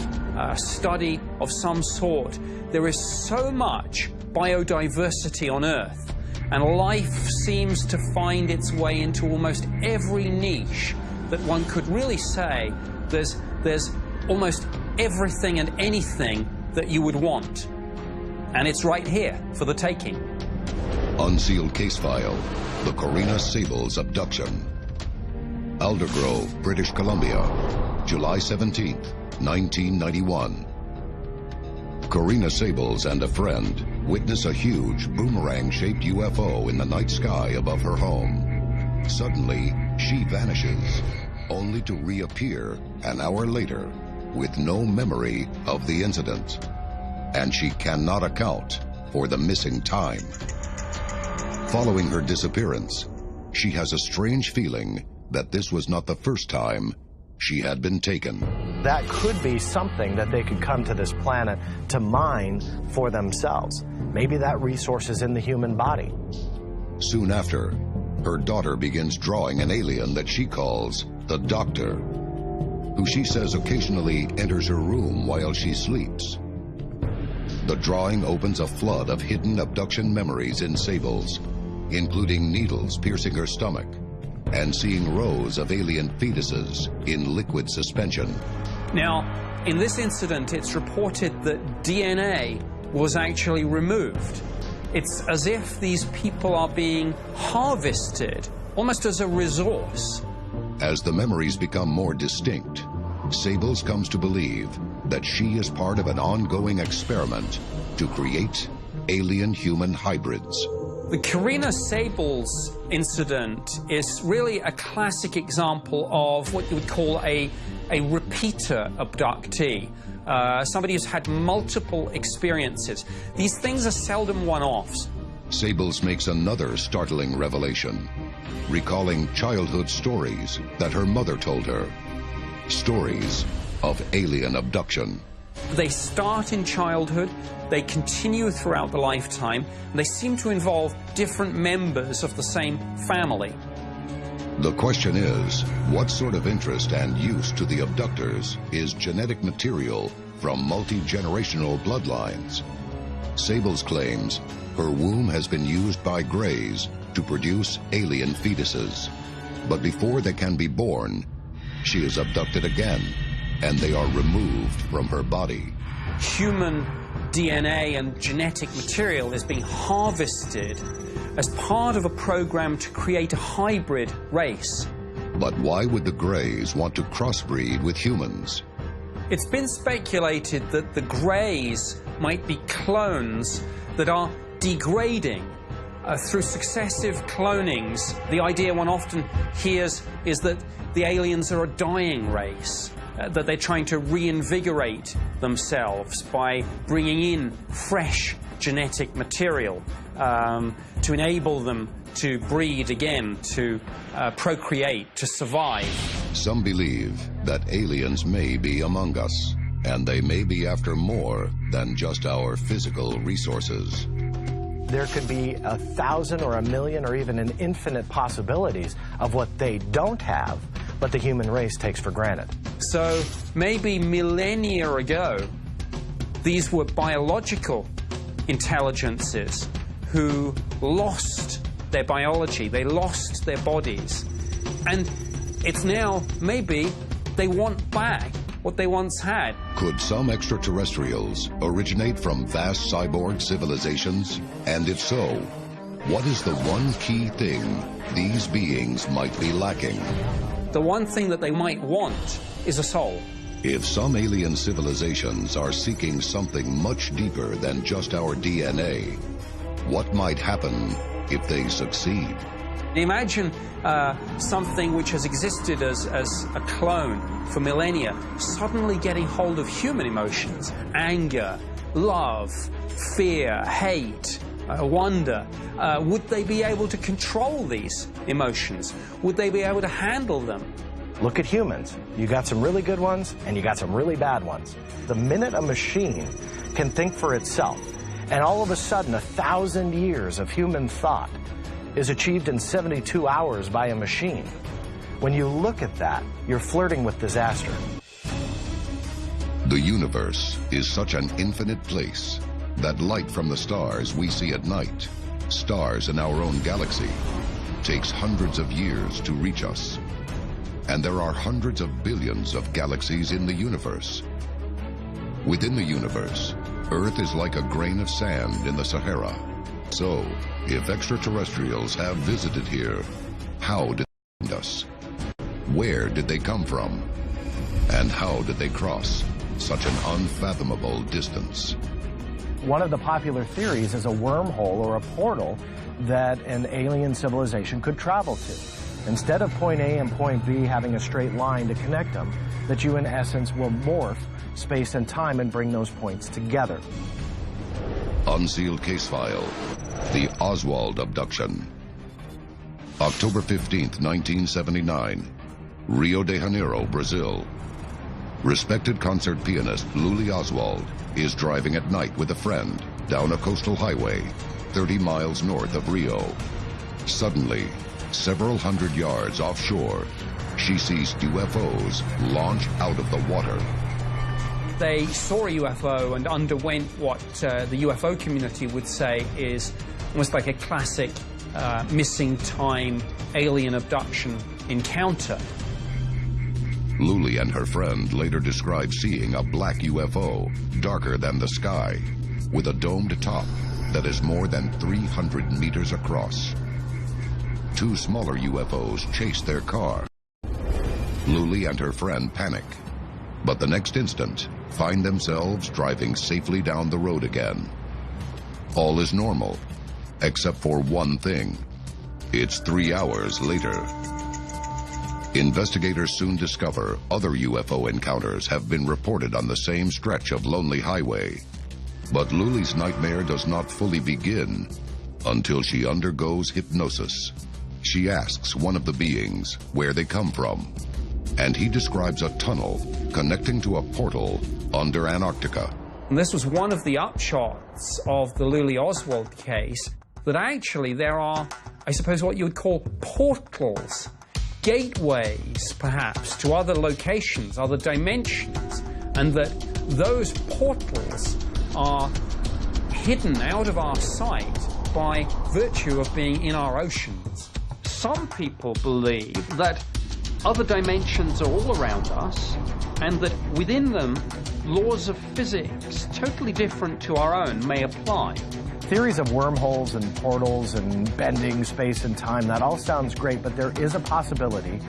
C: study of some sort. There is so much biodiversity on Earth, and life seems to find its way into almost every niche that one could really say there's almost everything and anything that you would want. And it's right here for the taking.
A: Unsealed case file, the Corina Sables abduction. Aldergrove, British Columbia, July 17th, 1991. Corina Sables and a friend witness a huge boomerang-shaped UFO in the night sky above her home. Suddenly, she vanishes, only to reappear an hour later with no memory of the incident. And she cannot account for the missing time. Following her disappearance, she has a strange feeling that this was not the first time she had been taken.
B: That could be something that they could come to this planet to mine for themselves. Maybe that resource is in the human body.
A: Soon after, her daughter begins drawing an alien that she calls the Doctor, who she says occasionally enters her room while she sleeps. The drawing opens a flood of hidden abduction memories in Sables, including needles piercing her stomach and seeing rows of alien fetuses in liquid suspension.
C: Now, in this incident, it's reported that DNA was actually removed. It's as if these people are being harvested, almost as a resource.
A: As the memories become more distinct, Sables comes to believe that she is part of an ongoing experiment to create alien-human hybrids.
C: The Karina Sables incident is really a classic example of what you would call a repeater abductee, somebody who's had multiple experiences. These things are seldom one-offs.
A: Sables makes another startling revelation, recalling childhood stories that her mother told her. Stories of alien abduction.
C: They start in childhood, they continue throughout the lifetime, and they seem to involve different members of the same family.
A: The question is, what sort of interest and use to the abductors is genetic material from multi-generational bloodlines? Sables claims her womb has been used by Greys to produce alien fetuses. But before they can be born, she is abducted again, and they are removed from her body.
C: Human DNA and genetic material is being harvested as part of a program to create a hybrid race.
A: But why would the Greys want to crossbreed with humans?
C: It's been speculated that the Greys might be clones that are degrading through successive clonings. The idea one often hears is that the aliens are a dying race, that they're trying to reinvigorate themselves by bringing in fresh genetic material to enable them to breed again, to procreate, to survive.
A: Some believe that aliens may be among us, and they may be after more than just our physical resources.
B: There could be 1,000 or 1,000,000 or even an infinite possibilities of what they don't have, but the human race takes for granted.
C: So maybe millennia ago, these were biological intelligences who lost their biology, they lost their bodies. And it's now, maybe, they want back what they once had.
A: Could some extraterrestrials originate from vast cyborg civilizations? And if so, what is the one key thing these beings might be lacking?
C: The one thing that they might want is a soul.
A: If some alien civilizations are seeking something much deeper than just our DNA, what might happen if they succeed?
C: Imagine something which has existed as a clone for millennia suddenly getting hold of human emotions: anger, love, fear, hate, wonder. Would they be able to control these emotions? Would they be able to handle them?
B: Look at humans. You got some really good ones, and you got some really bad ones. The minute a machine can think for itself, and all of a sudden 1,000 years of human thought is achieved in 72 hours by a machine, when you look at that, you're flirting with disaster.
A: The universe is such an infinite place that light from the stars we see at night, stars in our own galaxy, takes hundreds of years to reach us. And there are hundreds of billions of galaxies in the universe. Within the universe, Earth is like a grain of sand in the Sahara. So, if extraterrestrials have visited here, how did they find us? Where did they come from? And how did they cross such an unfathomable distance?
B: One of the popular theories is a wormhole or a portal that an alien civilization could travel to. Instead of point A and point B having a straight line to connect them, that you in essence will morph space and time and bring those points together.
A: Unsealed case file, the Oswald abduction. October 15th, 1979, Rio de Janeiro, Brazil. Respected concert pianist Luli Oswald is driving at night with a friend down a coastal highway 30 miles north of Rio. Suddenly, Several hundred yards offshore, she sees UFOs launch out of the water.
C: They saw a UFO and underwent what the UFO community would say is almost like a classic missing time alien abduction encounter.
A: Luli and her friend later describe seeing a black UFO, darker than the sky, with a domed top that is more than 300 meters across. Two smaller UFOs chase their car. Luli and her friend panic, but the next instant find themselves driving safely down the road again. All is normal, except for one thing. It's 3 hours later. Investigators soon discover other UFO encounters have been reported on the same stretch of lonely highway. But Luli's nightmare does not fully begin until she undergoes hypnosis. She asks one of the beings where they come from, and he describes a tunnel connecting to a portal under Antarctica.
C: And this was one of the upshots of the Luli Oswald case, that actually there are, I suppose, what you would call portals, gateways, perhaps, to other locations, other dimensions, and that those portals are hidden out of our sight by virtue of being in our oceans. Some people believe that other dimensions are all around us, and that within them, laws of physics, totally different to our own, may apply.
B: Theories of wormholes and portals and bending space and time, that all sounds great, but there is a possibility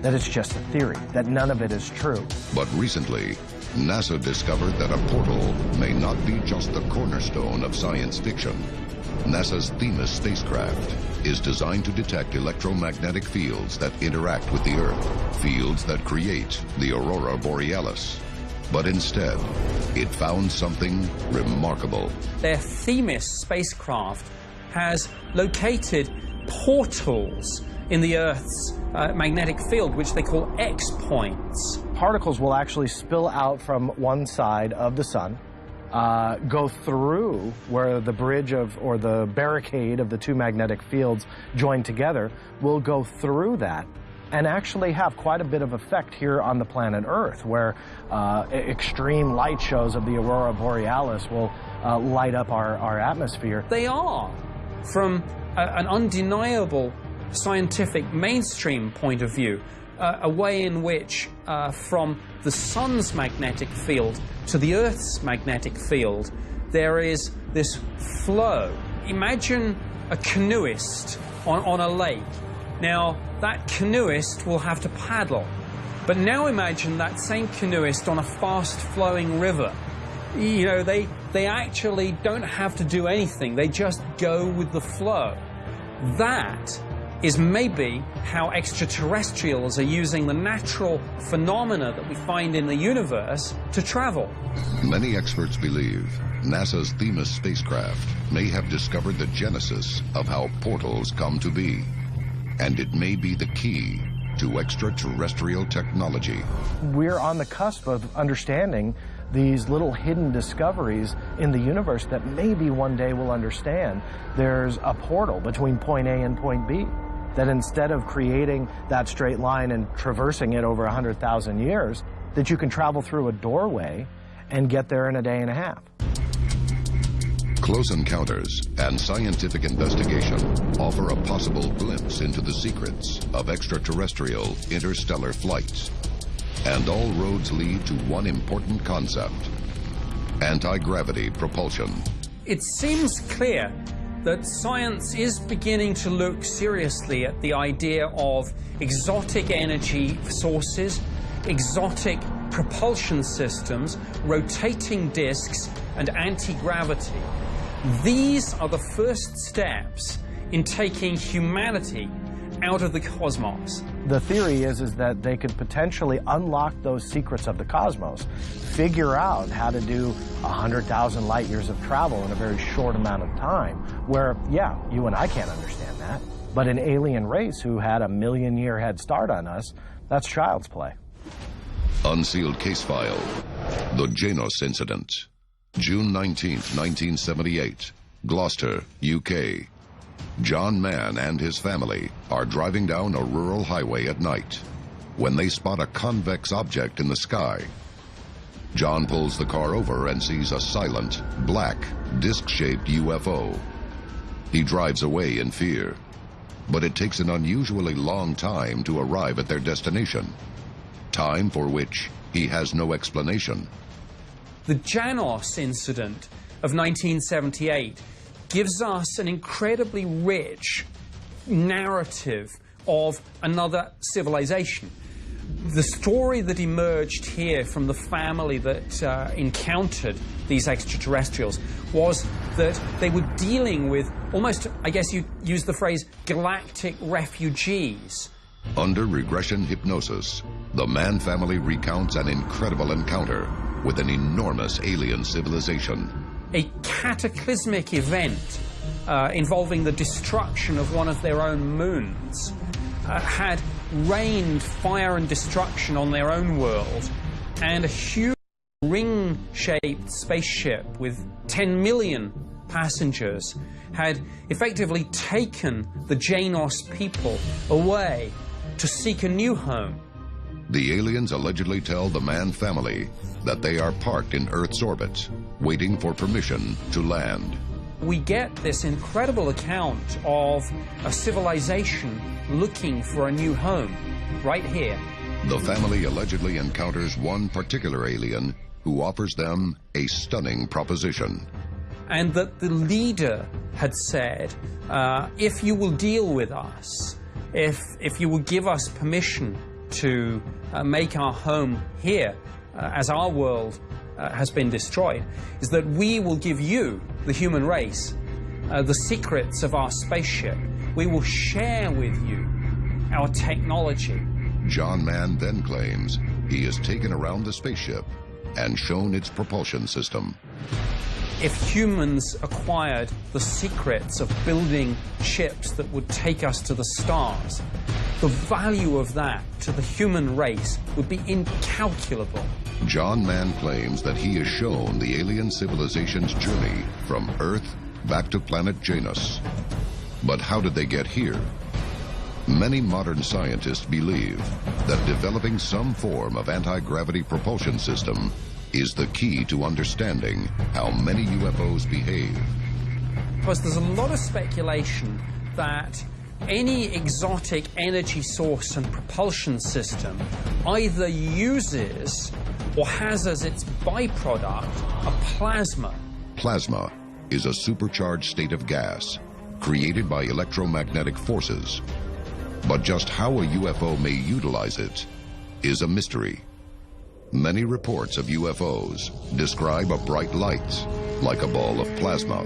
B: that it's just a theory, that none of it is true.
A: But recently, NASA discovered that a portal may not be just the cornerstone of science fiction. NASA's Themis spacecraft is designed to detect electromagnetic fields that interact with the Earth, fields that create the aurora borealis. But instead, it found something remarkable.
C: Their Themis spacecraft has located portals in the Earth's magnetic field, which they call X points.
B: Particles will actually spill out from one side of the sun, go through where the bridge of, or the barricade of the two magnetic fields join together, will go through that and actually have quite a bit of effect here on the planet Earth, where extreme light shows of the aurora borealis will light up our atmosphere.
C: They are, from an undeniable scientific mainstream point of view, a way in which from the sun's magnetic field to the Earth's magnetic field, there is this flow. Imagine a canoeist on a lake. Now, that canoeist will have to paddle. But now imagine that same canoeist on a fast-flowing river. You know, they actually don't have to do anything. They just go with the flow. That is maybe how extraterrestrials are using the natural phenomena that we find in the universe to travel.
A: Many experts believe NASA's Themis spacecraft may have discovered the genesis of how portals come to be. And it may be the key to extraterrestrial technology.
B: We're on the cusp of understanding these little hidden discoveries in the universe that maybe one day we'll understand. There's a portal between point A and point B, that instead of creating that straight line and traversing it over 100,000 years, that you can travel through a doorway and get there in a day and a half.
A: Close encounters and scientific investigation offer a possible glimpse into the secrets of extraterrestrial interstellar flights. And all roads lead to one important concept: anti-gravity propulsion.
C: It seems clear that science is beginning to look seriously at the idea of exotic energy sources, exotic propulsion systems, rotating disks, and anti-gravity. These are the first steps in taking humanity out of the cosmos.
B: The theory is that they could potentially unlock those secrets of the cosmos, figure out how to do 100,000 light years of travel in a very short amount of time, where, yeah, you and I can't understand that, but an alien race who had a million-year head start on us, that's child's play.
A: Unsealed case file: the Janos incident. June 19, 1978, Gloucester, UK. John Mann and his family are driving down a rural highway at night when they spot a convex object in the sky. John pulls the car over and sees a silent, black, disc-shaped UFO. He drives away in fear, but it takes an unusually long time to arrive at their destination, time for which he has no explanation.
C: The Janos incident of 1978 gives us an incredibly rich narrative of another civilization. The story that emerged here from the family that encountered these extraterrestrials was that they were dealing with almost, I guess you use the phrase, galactic refugees.
A: Under regression hypnosis, the Mann family recounts an incredible encounter with an enormous alien civilization.
C: A cataclysmic event involving the destruction of one of their own moons had rained fire and destruction on their own world, and a huge ring-shaped spaceship with 10 million passengers had effectively taken the Janos people away to seek a new home.
A: The aliens allegedly tell the Mann family that they are parked in Earth's orbit, waiting for permission to land.
C: We get this incredible account of a civilization looking for a new home right here.
A: The family allegedly encounters one particular alien who offers them a stunning proposition.
C: And that the leader had said, if you will deal with us, if you will give us permission to make our home here, as our world has been destroyed, is that we will give you, the human race, the secrets of our spaceship. We will share with you our technology.
A: John Mann then claims he is taken around the spaceship and shown its propulsion system.
C: If humans acquired the secrets of building ships that would take us to the stars, the value of that to the human race would be incalculable.
A: John Mann claims that he has shown the alien civilization's journey from Earth back to planet Janus. But how did they get here? Many modern scientists believe that developing some form of anti-gravity propulsion system is the key to understanding how many UFOs behave.
C: Because there's a lot of speculation that any exotic energy source and propulsion system either uses or has as its byproduct a plasma.
A: Plasma is a supercharged state of gas created by electromagnetic forces. But just how a UFO may utilize it is a mystery. Many reports of UFOs describe a bright light, like a ball of plasma,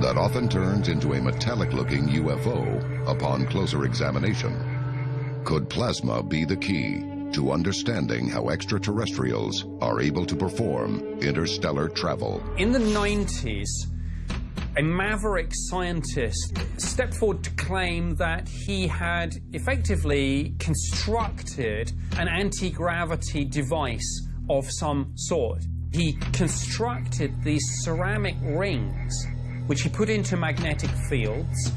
A: that often turns into a metallic-looking UFO upon closer examination. Could plasma be the key to understanding how extraterrestrials are able to perform interstellar travel?
C: In the 90s, a maverick scientist stepped forward to claim that he had effectively constructed an anti-gravity device of some sort. He constructed these ceramic rings, which he put into magnetic fields,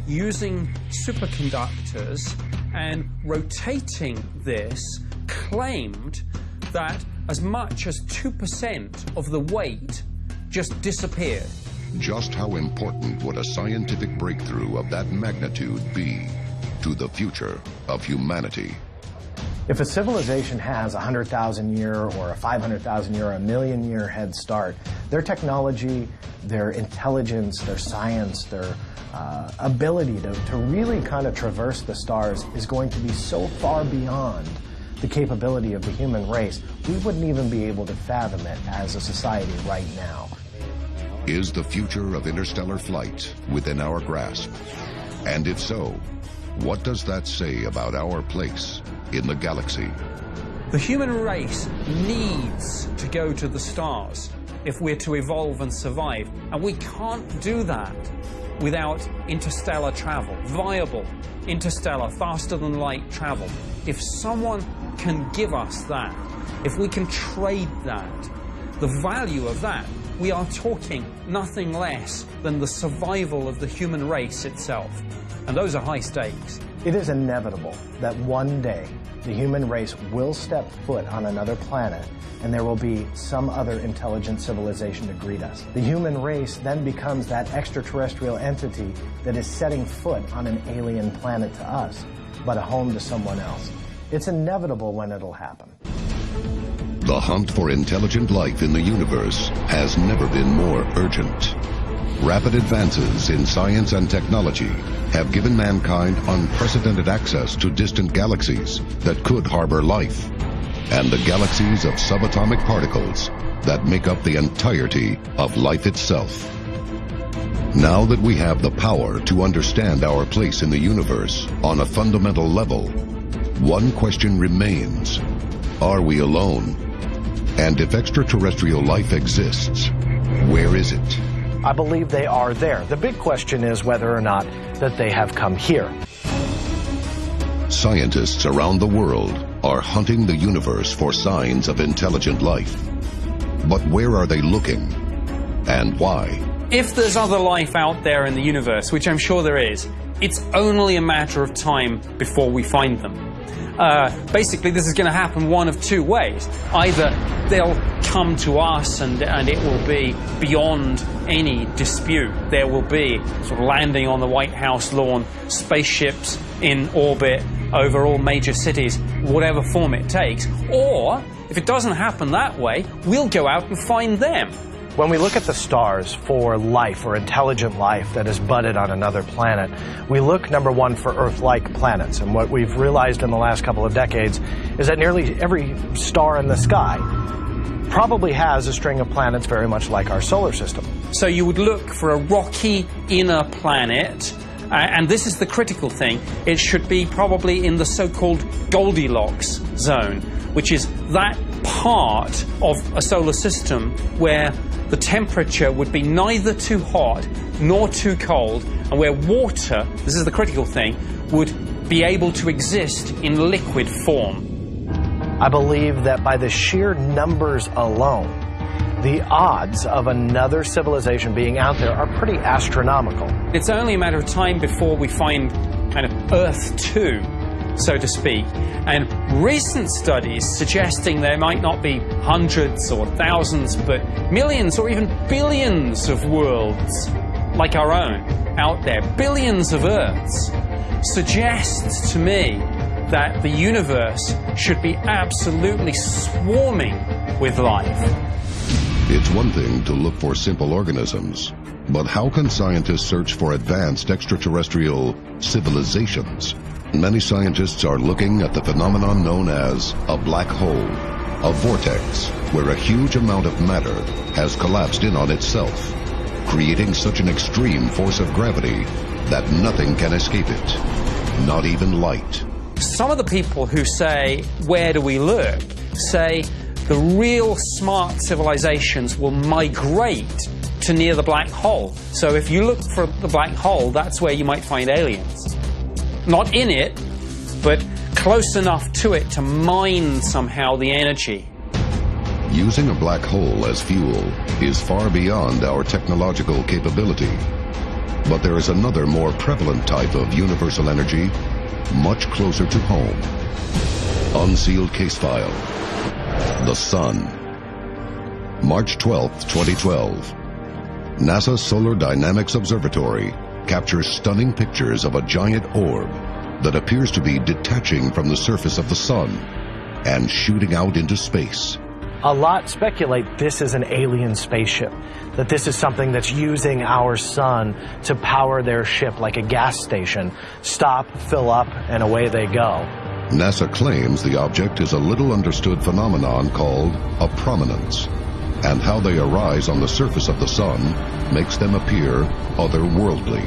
C: using superconductors, and rotating this, claimed that as much as 2% of the weight just disappeared.
A: Just how important would a scientific breakthrough of that magnitude be to the future of humanity?
B: If a civilization has a 100,000 year or a 500,000 year or a million year head start, their technology, their intelligence, their science, their ability to really kind of traverse the stars is going to be so far beyond the capability of the human race, we wouldn't even be able to fathom it as a society right now.
A: Is the future of interstellar flight within our grasp? And if so, what does that say about our place in the galaxy?
C: The human race needs to go to the stars if we're to evolve and survive, and we can't do that without interstellar travel, viable interstellar, faster-than-light travel. If someone can give us that, if we can trade that, the value of that we are talking nothing less than the survival of the human race itself. And those are high stakes.
B: It is inevitable that one day the human race will step foot on another planet and there will be some other intelligent civilization to greet us. The human race then becomes that extraterrestrial entity that is setting foot on an alien planet to us, but a home to someone else. It's inevitable when it'll happen.
A: The hunt for intelligent life in the universe has never been more urgent. Rapid advances in science and technology have given mankind unprecedented access to distant galaxies that could harbor life, and the galaxies of subatomic particles that make up the entirety of life itself. Now that we have the power to understand our place in the universe on a fundamental level, one question remains: are we alone? And if extraterrestrial life exists, where is it?
B: I believe they are there. The big question is whether or not that they have come here.
A: Scientists around the world are hunting the universe for signs of intelligent life. But where are they looking? And why?
C: If there's other life out there in the universe, which I'm sure there is, it's only a matter of time before we find them. Basically, this is going to happen one of two ways. Either they'll come to us and it will be beyond any dispute. There will be sort of landing on the White House lawn, spaceships in orbit over all major cities, whatever form it takes. Or, if it doesn't happen that way, we'll go out and find them.
B: When we look at the stars for life or intelligent life that is budded on another planet, we look, number one, for Earth-like planets. And what we've realized in the last couple of decades is that nearly every star in the sky probably has a string of planets very much like our solar system.
C: So you would look for a rocky inner planet, and this is the critical thing. It should be probably in the so-called Goldilocks zone, which is that part of a solar system where the temperature would be neither too hot nor too cold, and where water, this is the critical thing, would be able to exist in liquid form.
B: I believe that by the sheer numbers alone, the odds of another civilization being out there are pretty astronomical.
C: It's only a matter of time before we find kind of Earth 2, so to speak. And recent studies suggesting there might not be hundreds or thousands, but millions or even billions of worlds like our own out there, billions of Earths, suggests to me that the universe should be absolutely swarming with life.
A: It's one thing to look for simple organisms, but how can scientists search for advanced extraterrestrial civilizations? Many scientists are looking at the phenomenon known as a black hole, a vortex where a huge amount of matter has collapsed in on itself, creating such an extreme force of gravity that nothing can escape it, not even light.
C: Some of the people who say, where do we look, say the real smart civilizations will migrate to near the black hole. So if you look for the black hole, that's where you might find aliens. Not in it, but close enough to it to mine somehow the energy.
A: Using a black hole as fuel is far beyond our technological capability. But there is another more prevalent type of universal energy much closer to home. Unsealed case file. The Sun. March 12, 2012. NASA's Solar Dynamics Observatory captures stunning pictures of a giant orb that appears to be detaching from the surface of the Sun and shooting out into space.
B: A lot speculate this is an alien spaceship, that this is something that's using our sun to power their ship like a gas station. Stop, fill up, and away they go.
A: NASA claims the object is a little understood phenomenon called a prominence, and how they arise on the surface of the sun makes them appear otherworldly.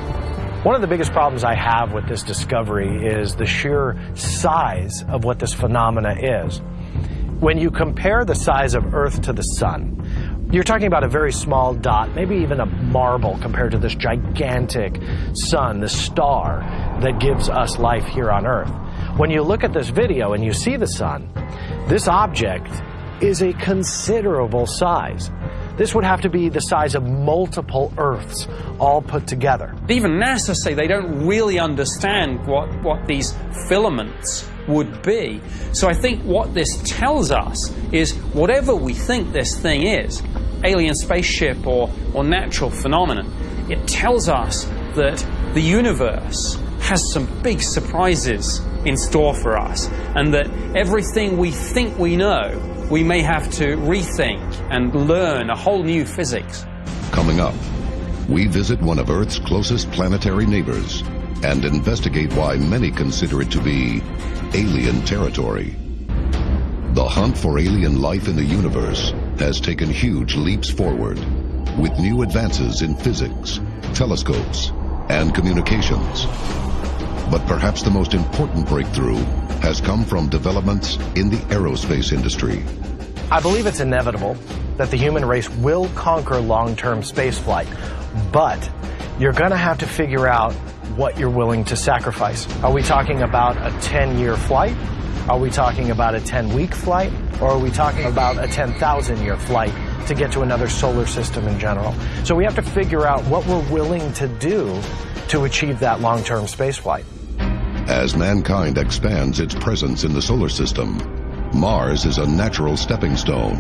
B: One of the biggest problems I have with this discovery is the sheer size of what this phenomena is. When you compare the size of Earth to the sun, you're talking about a very small dot, maybe even a marble compared to this gigantic sun, the star that gives us life here on Earth. When you look at this video and you see the sun, this object is a considerable size. This would have to be the size of multiple Earths all put together.
C: Even NASA say they don't really understand what these filaments would be. So I think what this tells us is whatever we think this thing is, alien spaceship or natural phenomenon, it tells us that the universe has some big surprises in store for us, and that everything we think we know, we may have to rethink and learn a whole new physics.
A: Coming up, we visit one of Earth's closest planetary neighbors and investigate why many consider it to be alien territory. The hunt for alien life in the universe has taken huge leaps forward, with new advances in physics, telescopes, and communications. But perhaps the most important breakthrough has come from developments in the aerospace industry.
B: I believe it's inevitable that the human race will conquer long-term spaceflight, but you're going to have to figure out what you're willing to sacrifice. Are we talking about a 10-year flight? Are we talking about a 10-week flight? Or are we talking about a 10,000-year flight to get to another solar system in general? So we have to figure out what we're willing to do to achieve that long-term spaceflight.
A: As mankind expands its presence in the solar system, Mars is a natural stepping stone,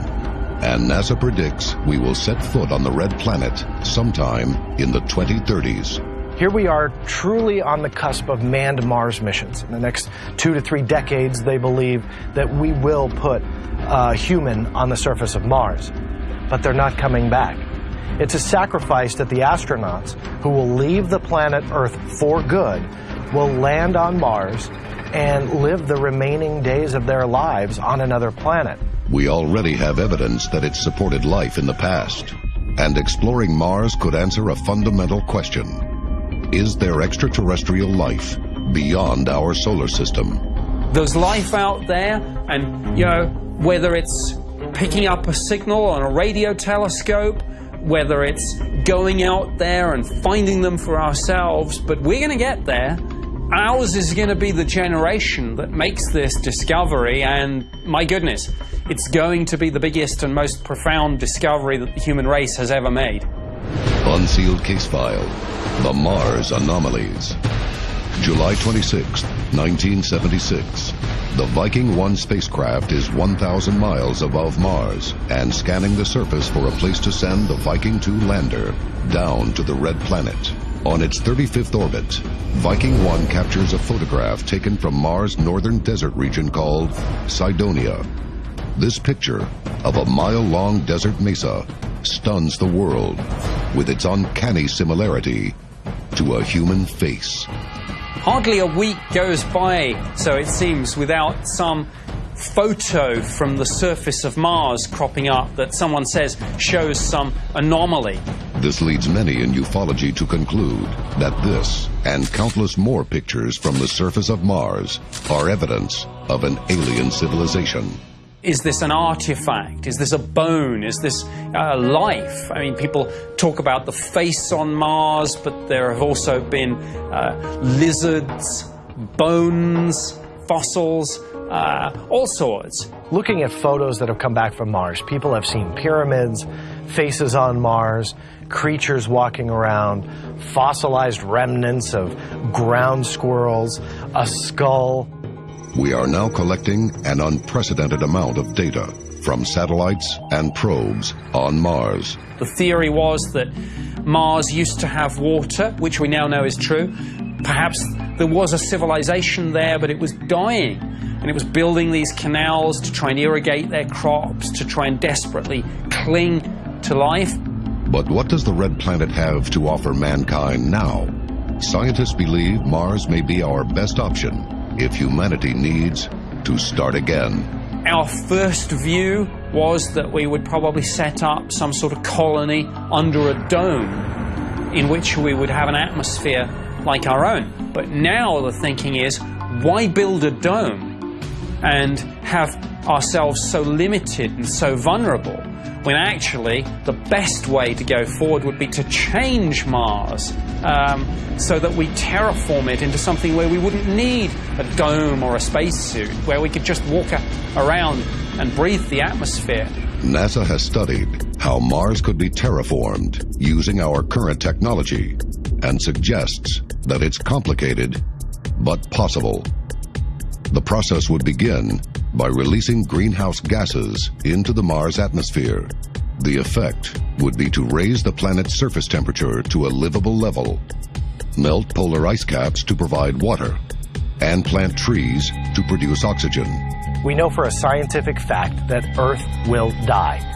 A: and NASA predicts we will set foot on the red planet sometime in the 2030s.
B: Here we are truly on the cusp of manned Mars missions. In the next 2 to 3 decades, they believe that we will put a human on the surface of Mars, but they're not coming back. It's a sacrifice that the astronauts who will leave the planet Earth for good will land on Mars and live the remaining days of their lives on another planet.
A: We already have evidence that it supported life in the past, and exploring Mars could answer a fundamental question. Is there extraterrestrial life beyond our solar system?
C: There's life out there, and, you know, whether it's picking up a signal on a radio telescope, whether it's going out there and finding them for ourselves, but we're going to get there. Ours is going to be the generation that makes this discovery, and my goodness, it's going to be the biggest and most profound discovery that the human race has ever made.
A: Unsealed case file, the Mars anomalies. July 26, 1976. The Viking 1 spacecraft is 1,000 miles above Mars and scanning the surface for a place to send the Viking 2 lander down to the red planet. On its 35th orbit, Viking 1 captures a photograph taken from Mars' northern desert region called Cydonia. This picture of a mile-long desert mesa stuns the world with its uncanny similarity to a human face.
C: Hardly a week goes by, so it seems, without some photo from the surface of Mars cropping up that someone says shows some anomaly.
A: This leads many in ufology to conclude that this and countless more pictures from the surface of Mars are evidence of an alien civilization.
C: Is this an artifact? Is this a bone? Is this life? I mean, people talk about the face on Mars, but there have also been lizards, bones, fossils, all sorts.
B: Looking at photos that have come back from Mars, people have seen pyramids, faces on Mars, creatures walking around, fossilized remnants of ground squirrels, a skull.
A: We are now collecting an unprecedented amount of data from satellites and probes on Mars.
C: The theory was that Mars used to have water, which we now know is true. Perhaps there was a civilization there, but it was dying. And it was building these canals to try and irrigate their crops, to try and desperately cling to life.
A: But what does the red planet have to offer mankind now? Scientists believe Mars may be our best option if humanity needs to start again.
C: Our first view was that we would probably set up some sort of colony under a dome in which we would have an atmosphere like our own. But now the thinking is, why build a dome and have ourselves so limited and so vulnerable, when actually the best way to go forward would be to change Mars so that we terraform it into something where we wouldn't need a dome or a spacesuit, where we could just walk around and breathe the atmosphere.
A: NASA has studied how Mars could be terraformed using our current technology and suggests that it's complicated but possible. The process would begin by releasing greenhouse gases into the Mars atmosphere. The effect would be to raise the planet's surface temperature to a livable level, melt polar ice caps to provide water, and plant trees to produce oxygen.
B: We know for a scientific fact that Earth will die.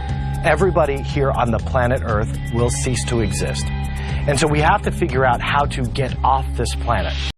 B: Everybody here on the planet Earth will cease to exist. And so we have to figure out how to get off this planet.